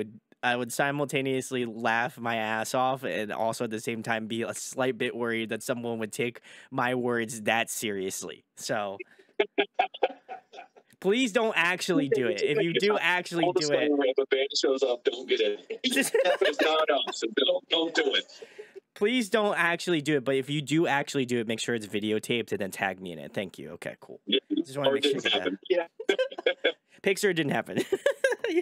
would simultaneously laugh my ass off and also at the same time be a slight bit worried that someone would take my words that seriously. So please don't actually do it. If you do actually do it, if a band shows up, don't get it. It's not us. Don't do it. Please don't actually do it. But if you do actually do it, make sure it's videotaped and then tag me in it. Thank you. Okay, cool. Yeah. Just want to make sure that. Yeah. Picture didn't happen. Yeah.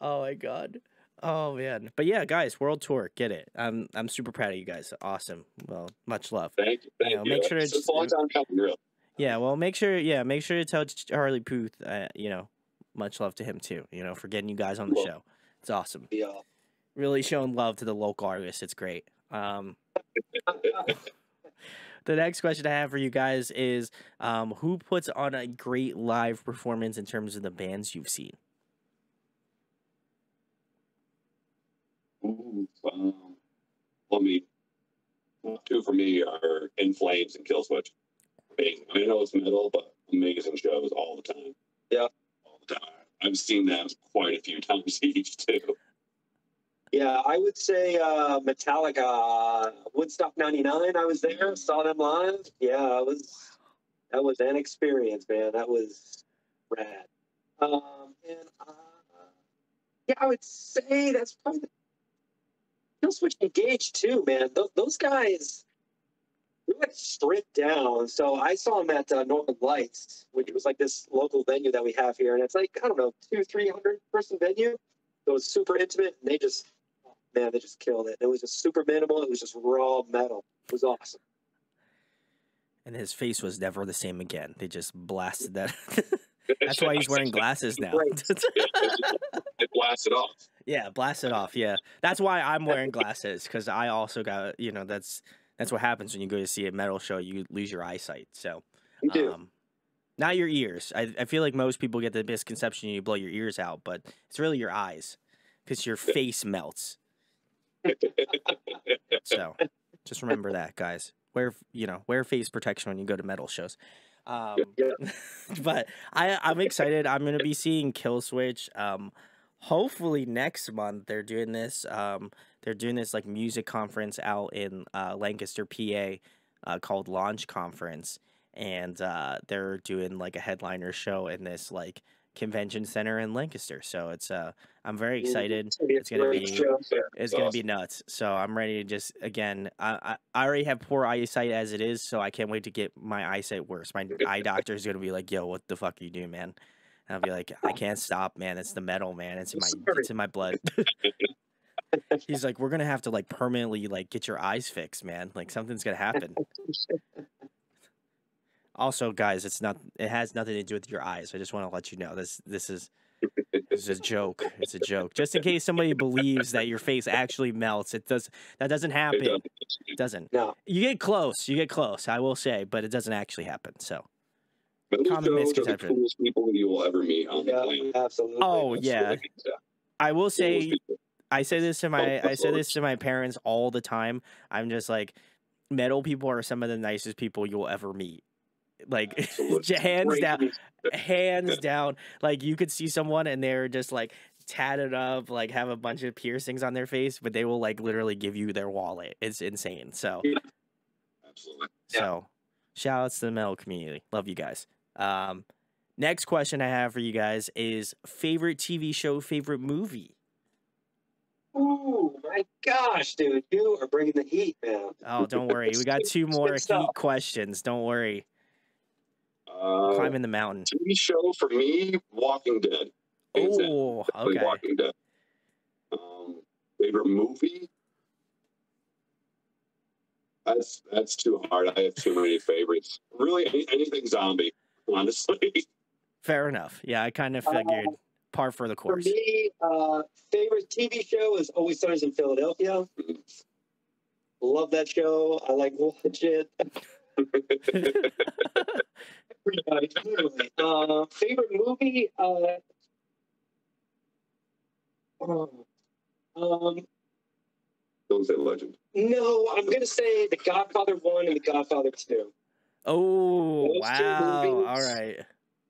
Oh my god. Oh man. But yeah, guys, world tour, get it. I'm super proud of you guys. Awesome. Well, much love. Thank you. Make sure it's a long time coming, really. Yeah, well, make sure to tell Charlie Puth, much love to him too, for getting you guys on the show. It's awesome. Yeah. Really showing love to the local artists. It's great. The next question I have for you guys is, who puts on a great live performance in terms of the bands you've seen? Ooh, two for me are In Flames and Killswitch. Amazing. I know it's metal, but amazing shows all the time. Yeah. All the time. I've seen them quite a few times each, too. Yeah, I would say Metallica, Woodstock 99. I was there, saw them live. Yeah, that was an experience, man. That was rad. Yeah, I would say that's probably the Killswitch Engaged too, man. Those guys, they were stripped down. So I saw them at Northern Lights, which was like this local venue that we have here, and it's like, I don't know, 200-300 person venue. So it was super intimate, and they just killed it. It was just super minimal. It was just raw metal. It was awesome. And his face was never the same again. They just blasted that. That's why he's wearing glasses now. It blasted off. Yeah, blast it off. Yeah, that's why I'm wearing glasses, because I also got, that's what happens when you go to see a metal show. You lose your eyesight. So, you do. Not your ears. I feel like most people get the misconception you blow your ears out, but it's really your eyes, because your face melts. So, just remember that, guys. Wear face protection when you go to metal shows. But I'm excited. I'm gonna be seeing Killswitch. Hopefully next month they're doing this. They're doing this like music conference out in Lancaster, PA, called Launch Conference, and they're doing like a headliner show in this like convention center in Lancaster. So it's I'm very excited. It's gonna be nuts. So I'm ready to just, again, I already have poor eyesight as it is, so I can't wait to get my eyesight worse. My eye doctor is gonna be like, "Yo, what the fuck are you doing, man?" And I'll be like, "I can't stop, man. It's the metal, man. It's in my blood." He's like, "We're gonna have to like permanently like get your eyes fixed, man. Like something's gonna happen." Also, guys, it has nothing to do with your eyes. I just want to let you know this is a joke. It's a joke. Just in case somebody believes that your face actually melts, that doesn't happen. It doesn't. No. You get close. I will say, but it doesn't actually happen. So, common misconception. The coolest people you will ever meet on the planet. Absolutely. Oh yeah. I will say, I say this to my parents all the time. I'm just like, metal people are some of the nicest people you'll ever meet. Like hands down. Like you could see someone and they're just like tatted up, like have a bunch of piercings on their face, but they will like literally give you their wallet. It's insane. So yeah. Absolutely. So shout outs to the metal community. Love you guys. Next question I have for you guys is favorite TV show, favorite movie. my gosh, dude, you are bringing the heat, man. Oh, don't worry. We got 2 more heat questions. Don't worry. Climbing the mountain. TV show for me, Walking Dead. Oh, okay. Walking Dead. Favorite movie? That's too hard. I have too many favorites. Really, anything zombie, honestly. Fair enough. Yeah, I kind of figured par for the course. For me, favorite TV show is Always Sunny in Philadelphia. Love that show. I like watch it. Favorite movie? Don't say Legend. No, I'm gonna say The Godfather 1 and The Godfather 2. Oh, Those wow. 2 movies, All right.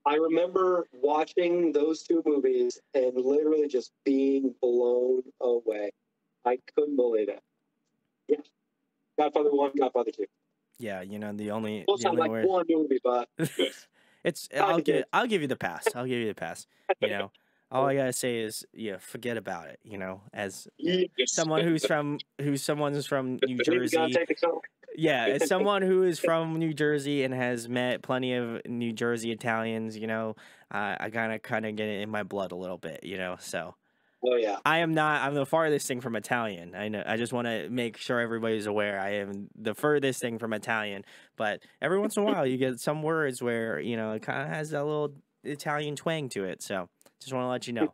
I remember watching those 2 movies and literally just being blown away. I couldn't believe it. Yeah. Godfather 1, Godfather 2. Yeah, you know, the only Like word... one movie, but it's I'll give you the pass. I'll give you the pass. You know, all I gotta say is, yeah, forget about it. You know, as someone who's from New Jersey. Yeah, as someone who is from New Jersey and has met plenty of New Jersey Italians, you know, I kind of get it in my blood a little bit, you know. So, oh yeah, I'm the farthest thing from Italian. I know. I just want to make sure everybody's aware. I am the furthest thing from Italian. But every once in a while, you get some words where, you know, it kind of has that little Italian twang to it. So, just want to let you know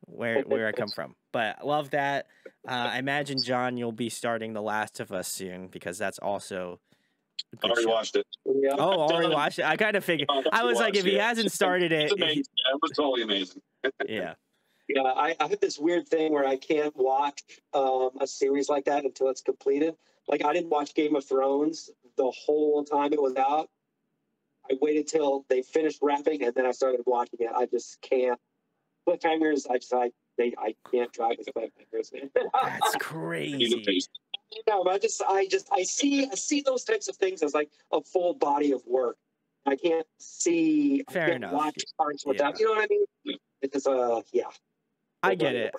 where I come from. But love that. I imagine, John, you'll be starting The Last of Us soon, because that's also a good already show. watched it. yeah. Oh, already watched it? I kind of figured. I was like, if he hasn't started it... It's amazing. It was totally amazing. Yeah. Yeah, I have this weird thing where I can't watch a series like that until it's completed. Like, I didn't watch Game of Thrones the whole time it was out. I waited till they finished wrapping, and then I started watching it. I just can't. Cliffhangers, I can't drive with cliffhangers, man. That's crazy. No, I see those types of things as like a full body of work. I can't Fair enough. Watch parts without, you know what I mean? Because yeah. I get it,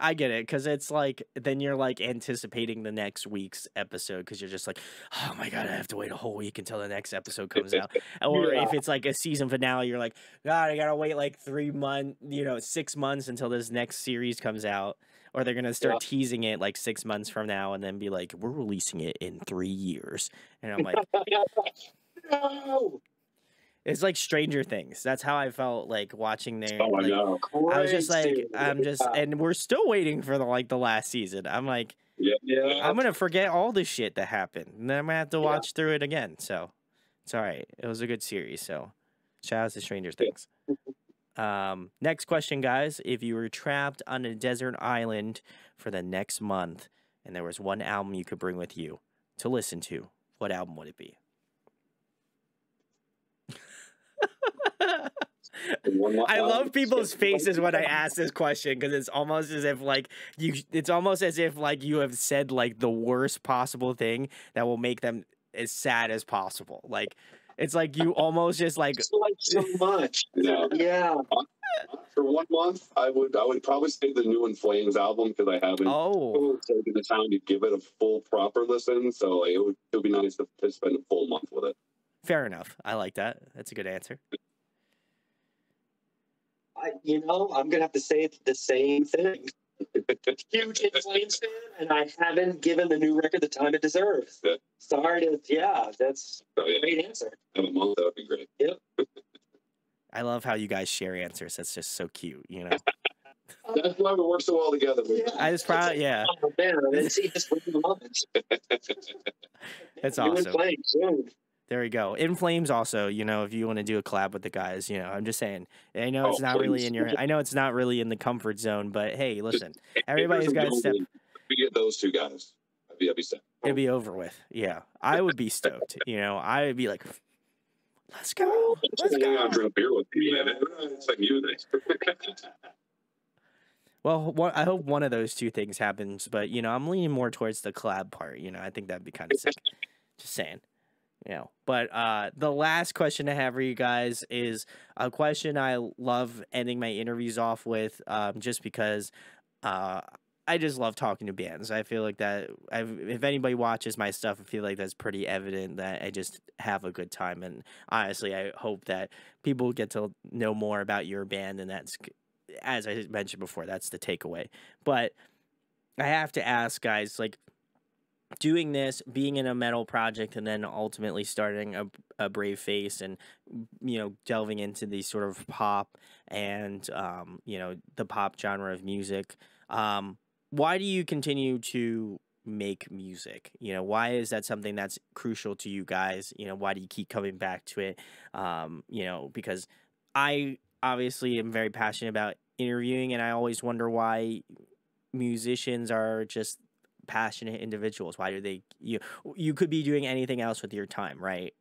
because it's like, then you're like anticipating the next week's episode, because you're just like, oh my god, I have to wait a whole week until the next episode comes out. Or if it's like a season finale, you're like, god, I gotta wait like 3 months, 6 months until this next series comes out. Or they're gonna start teasing it like 6 months from now, and then be like, we're releasing it in 3 years. And I'm like, no. It's like Stranger Things. That's how I felt like watching there. Oh, like, I was just like, Crazy. and we're still waiting for the last season. I'm like, I'm gonna forget all the shit that happened, and then I'm gonna have to watch through it again. So it's all right. It was a good series. So shout out to Stranger Things. Next question, guys. If you were trapped on a desert island for the next month, and there was one album you could bring with you to listen to, what album would it be? I love people's faces when I ask this question, because it's almost as if you have said like the worst possible thing that will make them as sad as possible. Like, it's like you almost just like so much. Yeah. For 1 month, I would probably say the new In Flames album, because I haven't taken the time to give it a full proper listen. So it would be nice to spend a full month with it. Fair enough. I like that. That's a good answer. I'm gonna have to say the same thing. Huge In Flames fan, and I haven't given the new record the time it deserves. Yeah. Sorry that's a great answer. Have a month, that would be great. Yep. I love how you guys share answers. That's just so cute, you know. That's why we work so well together. I was proud. Yeah. Oh man, I didn't see this with the moments. That's awesome. In Flames soon. There we go. In Flames also, if you want to do a collab with the guys, I'm just saying. I know it's not really it's not really in the comfort zone, but hey, listen, everybody's got to step. We get those 2 guys. I'd be set. It'd be over with. Yeah, I would be stoked. I would be like, let's go. Let's go. I'll drink beer with you. It's like music. Well, I hope one of those 2 things happens, but I'm leaning more towards the collab part. I think that'd be kind of sick. Just saying. But the last question I have for you guys is a question I love ending my interviews off with, just because I just love talking to bands. I feel like that if anybody watches my stuff, I feel like that's pretty evident that I just have a good time. And honestly, I hope that people get to know more about your band, and that's, as I mentioned before, that's the takeaway. But I have to ask, guys, like, doing this, being in a metal project, and then ultimately starting a Brave Face, and delving into these sort of pop and the pop genre of music. Why do you continue to make music? Why is that something that's crucial to you guys? Why do you keep coming back to it? Because I obviously am very passionate about interviewing, and I always wonder why musicians are just passionate individuals. Why do they, you could be doing anything else with your time, right?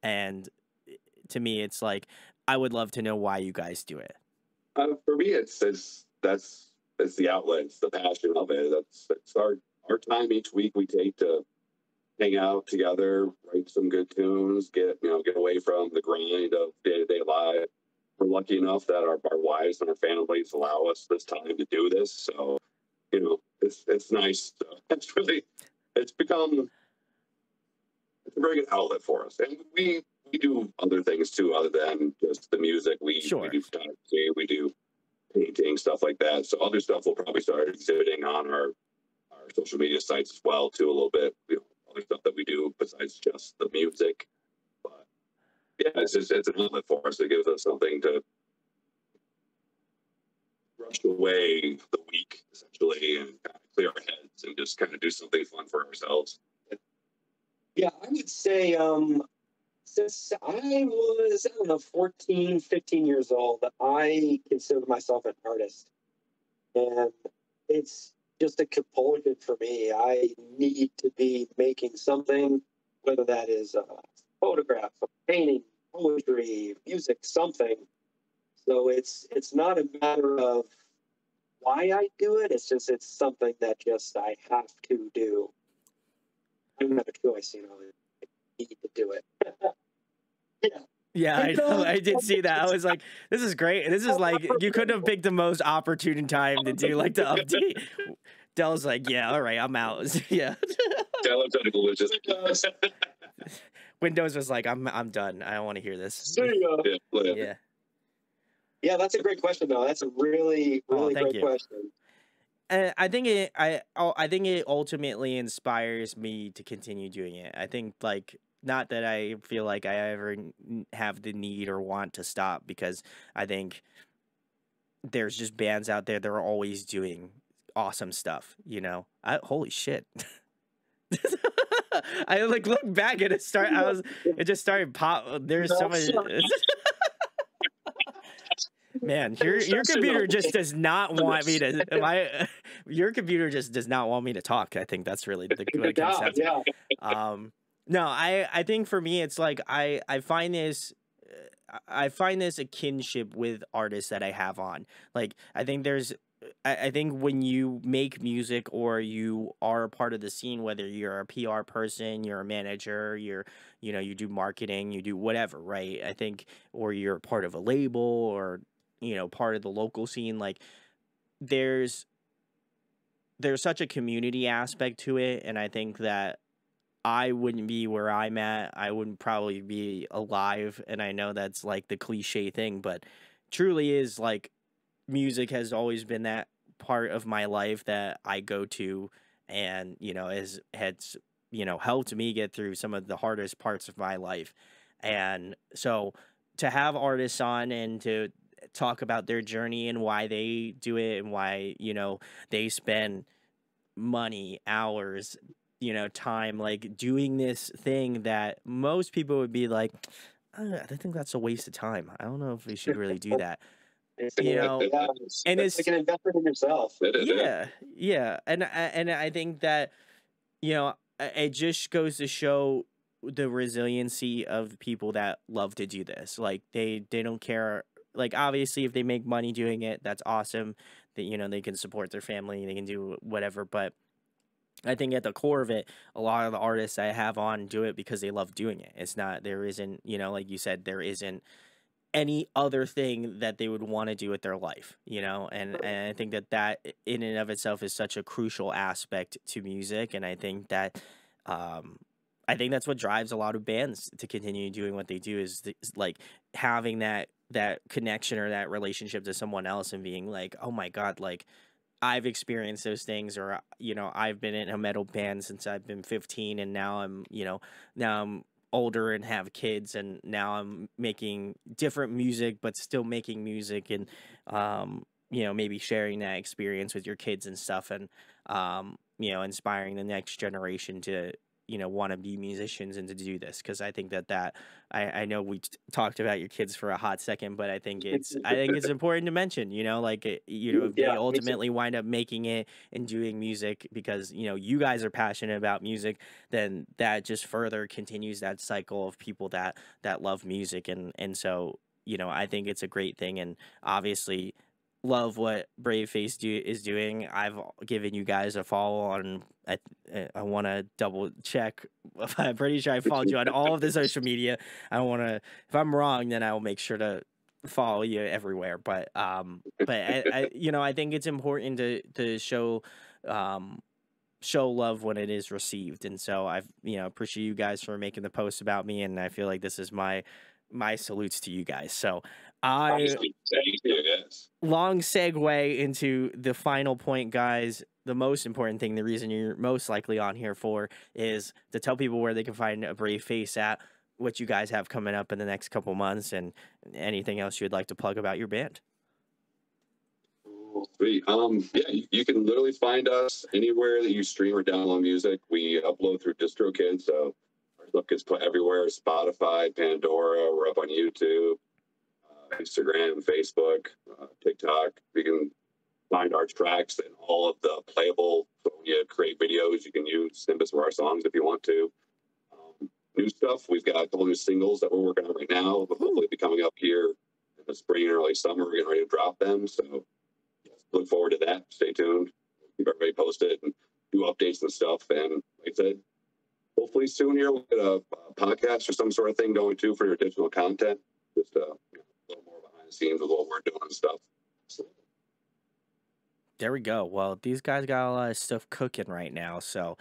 And to me, it's like, I would love to know why you guys do it. For me, it's the outlet, it's the passion of it. It's our time each week we take to hang out together, write some good tunes, get away from the grind of day-to-day life. We're lucky enough that our wives and our families allow us this time to do this. So, it's nice. It's become a very good outlet for us. And we do other things too, other than just the music. We do photography, we do painting, stuff like that. So other stuff we'll probably start exhibiting on our social media sites as well too, a little bit. Other stuff that we do besides just the music. But yeah, it's an outlet for us. It gives us something to brush away the week, essentially, and kind of clear our heads and just kind of do something fun for ourselves. Yeah, I would say since I was, 14, 15 years old, I consider myself an artist. And it's just a compulsion for me. I need to be making something, whether that is a photograph, a painting, poetry, music, something. So it's not a matter of why I do it. It's something that just I have to do. I don't have a choice, I need to do it. Yeah, I know. I did see that. I was like, this is great. This is like, you couldn't have picked the most opportune time to do like the update. Dell's like, yeah, all right, I'm out. Yeah. Windows was like, I'm done. I don't want to hear this. See ya. Yeah. Yeah, that's a great question, though. That's a really great question. And I think it ultimately inspires me to continue doing it. I think, like, not that I feel like I ever have the need or want to stop, because I think there's just bands out there that are always doing awesome stuff, holy shit. I like look back and it just started pop. There's so much. Man, your computer just does not want me to. Your computer just does not want me to talk. I think that's really what it comes down to. Yeah. No, I think for me, it's like I find this a kinship with artists that I have on. Like, I think when you make music, or you are a part of the scene, whether you're a PR person, you're a manager, you do marketing, you do whatever, right? I think, or you're part of a label, or part of the local scene, like, there's such a community aspect to it, and I think that I wouldn't be where I'm at. I wouldn't probably be alive, and I know that's like the cliche thing, but truly is, like, music has always been that part of my life that I go to, and has helped me get through some of the hardest parts of my life. And so to have artists on and to talk about their journey and why they do it, and why they spend money, hours, time, like, doing this thing that most people would be like, I think that's a waste of time. I don't know if we should really do that. And it's like an investment in yourself. Yeah. And I think that it just goes to show the resiliency of people that love to do this. Like, they don't care. Like, obviously, if they make money doing it, that's awesome. That they can support their family, they can do whatever. But I think at the core of it, a lot of the artists I have on do it because they love doing it. It's not, there isn't, like you said, there isn't any other thing that they would want to do with their life, you know? And I think that in and of itself is such a crucial aspect to music. And I think that's what drives a lot of bands to continue doing what they do is like having that connection or that relationship to someone else and being like, oh my God, like I've experienced those things, or, you know, I've been in a metal band since I've been 15 and now I'm older and have kids, and now I'm making different music, but still making music, and, you know, maybe sharing that experience with your kids and stuff, and, you know, inspiring the next generation to, you know, want to be musicians and to do this. Cause I think I know we talked about your kids for a hot second, but I think it's important to mention, you know, like, you know, if they ultimately wind up making it and doing music because, you know, you guys are passionate about music, then that just further continues that cycle of people that love music. And so, you know, I think it's a great thing. And obviously love what Braveface is doing. I've given you guys a follow on. I want to double check. I'm pretty sure I followed you on all of the social media. I don't want to. If I'm wrong, then I will make sure to follow you everywhere. But I you know, I think it's important to show love when it is received. And so I've, you know, appreciate you guys for making the post about me, and I feel like this is my salutes to you guys. So long segue into the final point, guys. The most important thing, the reason you're most likely on here for, is to tell people where they can find a Braveface at, what you guys have coming up in the next couple months, and anything else you'd like to plug about your band. Sweet. Yeah, you can literally find us anywhere that you stream or download music. We upload through DistroKid, so our stuff gets put everywhere: Spotify, Pandora. We're up on YouTube, Instagram, Facebook, TikTok. You can find our tracks and all of the playable. So when you create videos, you can use snippets of our songs if you want to. New stuff. We've got a couple new singles that we're working on right now, but hopefully be coming up here in the spring and early summer. We're getting ready to drop them. So look forward to that. Stay tuned. Keep everybody posted and do updates and stuff. And like I said, hopefully soon here we'll get a podcast or some sort of thing going too for your additional content. Just a little more behind the scenes of what we're doing and stuff. So. There we go. Well, these guys got a lot of stuff cooking right now, so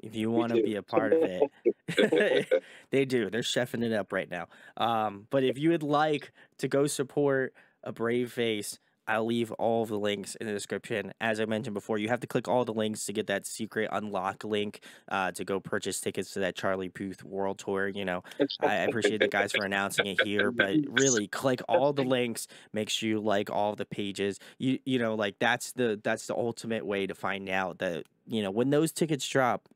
if you want to be a part of it, they do. They're chefing it up right now. But if you would like to go support a Braveface, I'll leave all of the links in the description. As I mentioned before, you have to click all the links to get that secret unlock link to go purchase tickets to that Charlie Puth World Tour. You know, I appreciate the guys for announcing it here, but really click all the links. Make sure you like all the pages. You know, like that's the ultimate way to find out that, you know, when those tickets drop,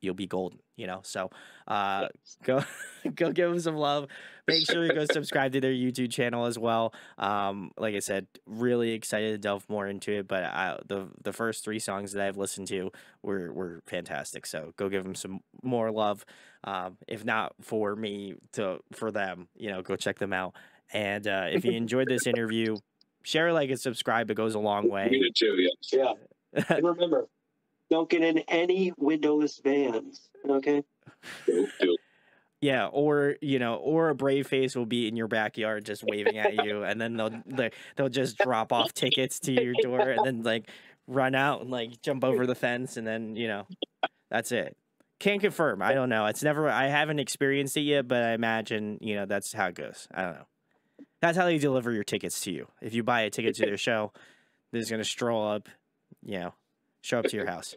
you'll be golden, you know. So go give them some love. Make sure you go subscribe to their YouTube channel as well. Like I said, really excited to delve more into it, but the first 3 songs that I've listened to were fantastic. So go give them some more love. If not for me, for them, you know, go check them out. And if you enjoyed this interview, share, like, and subscribe. It goes a long way. Me too, yeah. And remember, don't get in any windowless vans, okay? Yeah, or, you know, or a Braveface will be in your backyard just waving at you, and then they'll just drop off tickets to your door, and then, like, run out and, like, jump over the fence, and then, you know, that's it. Can't confirm. I don't know. I haven't experienced it yet, but I imagine, you know, that's how it goes. I don't know. That's how they deliver your tickets to you. If you buy a ticket to their show, they're just going to stroll up, you know, show up to your house.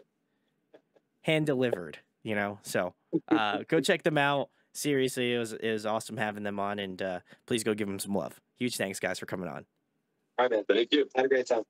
Hand delivered, you know? So go check them out. Seriously, it was awesome having them on, and please go give them some love. Huge thanks, guys, for coming on. All right, man. Thank you. Had a great time.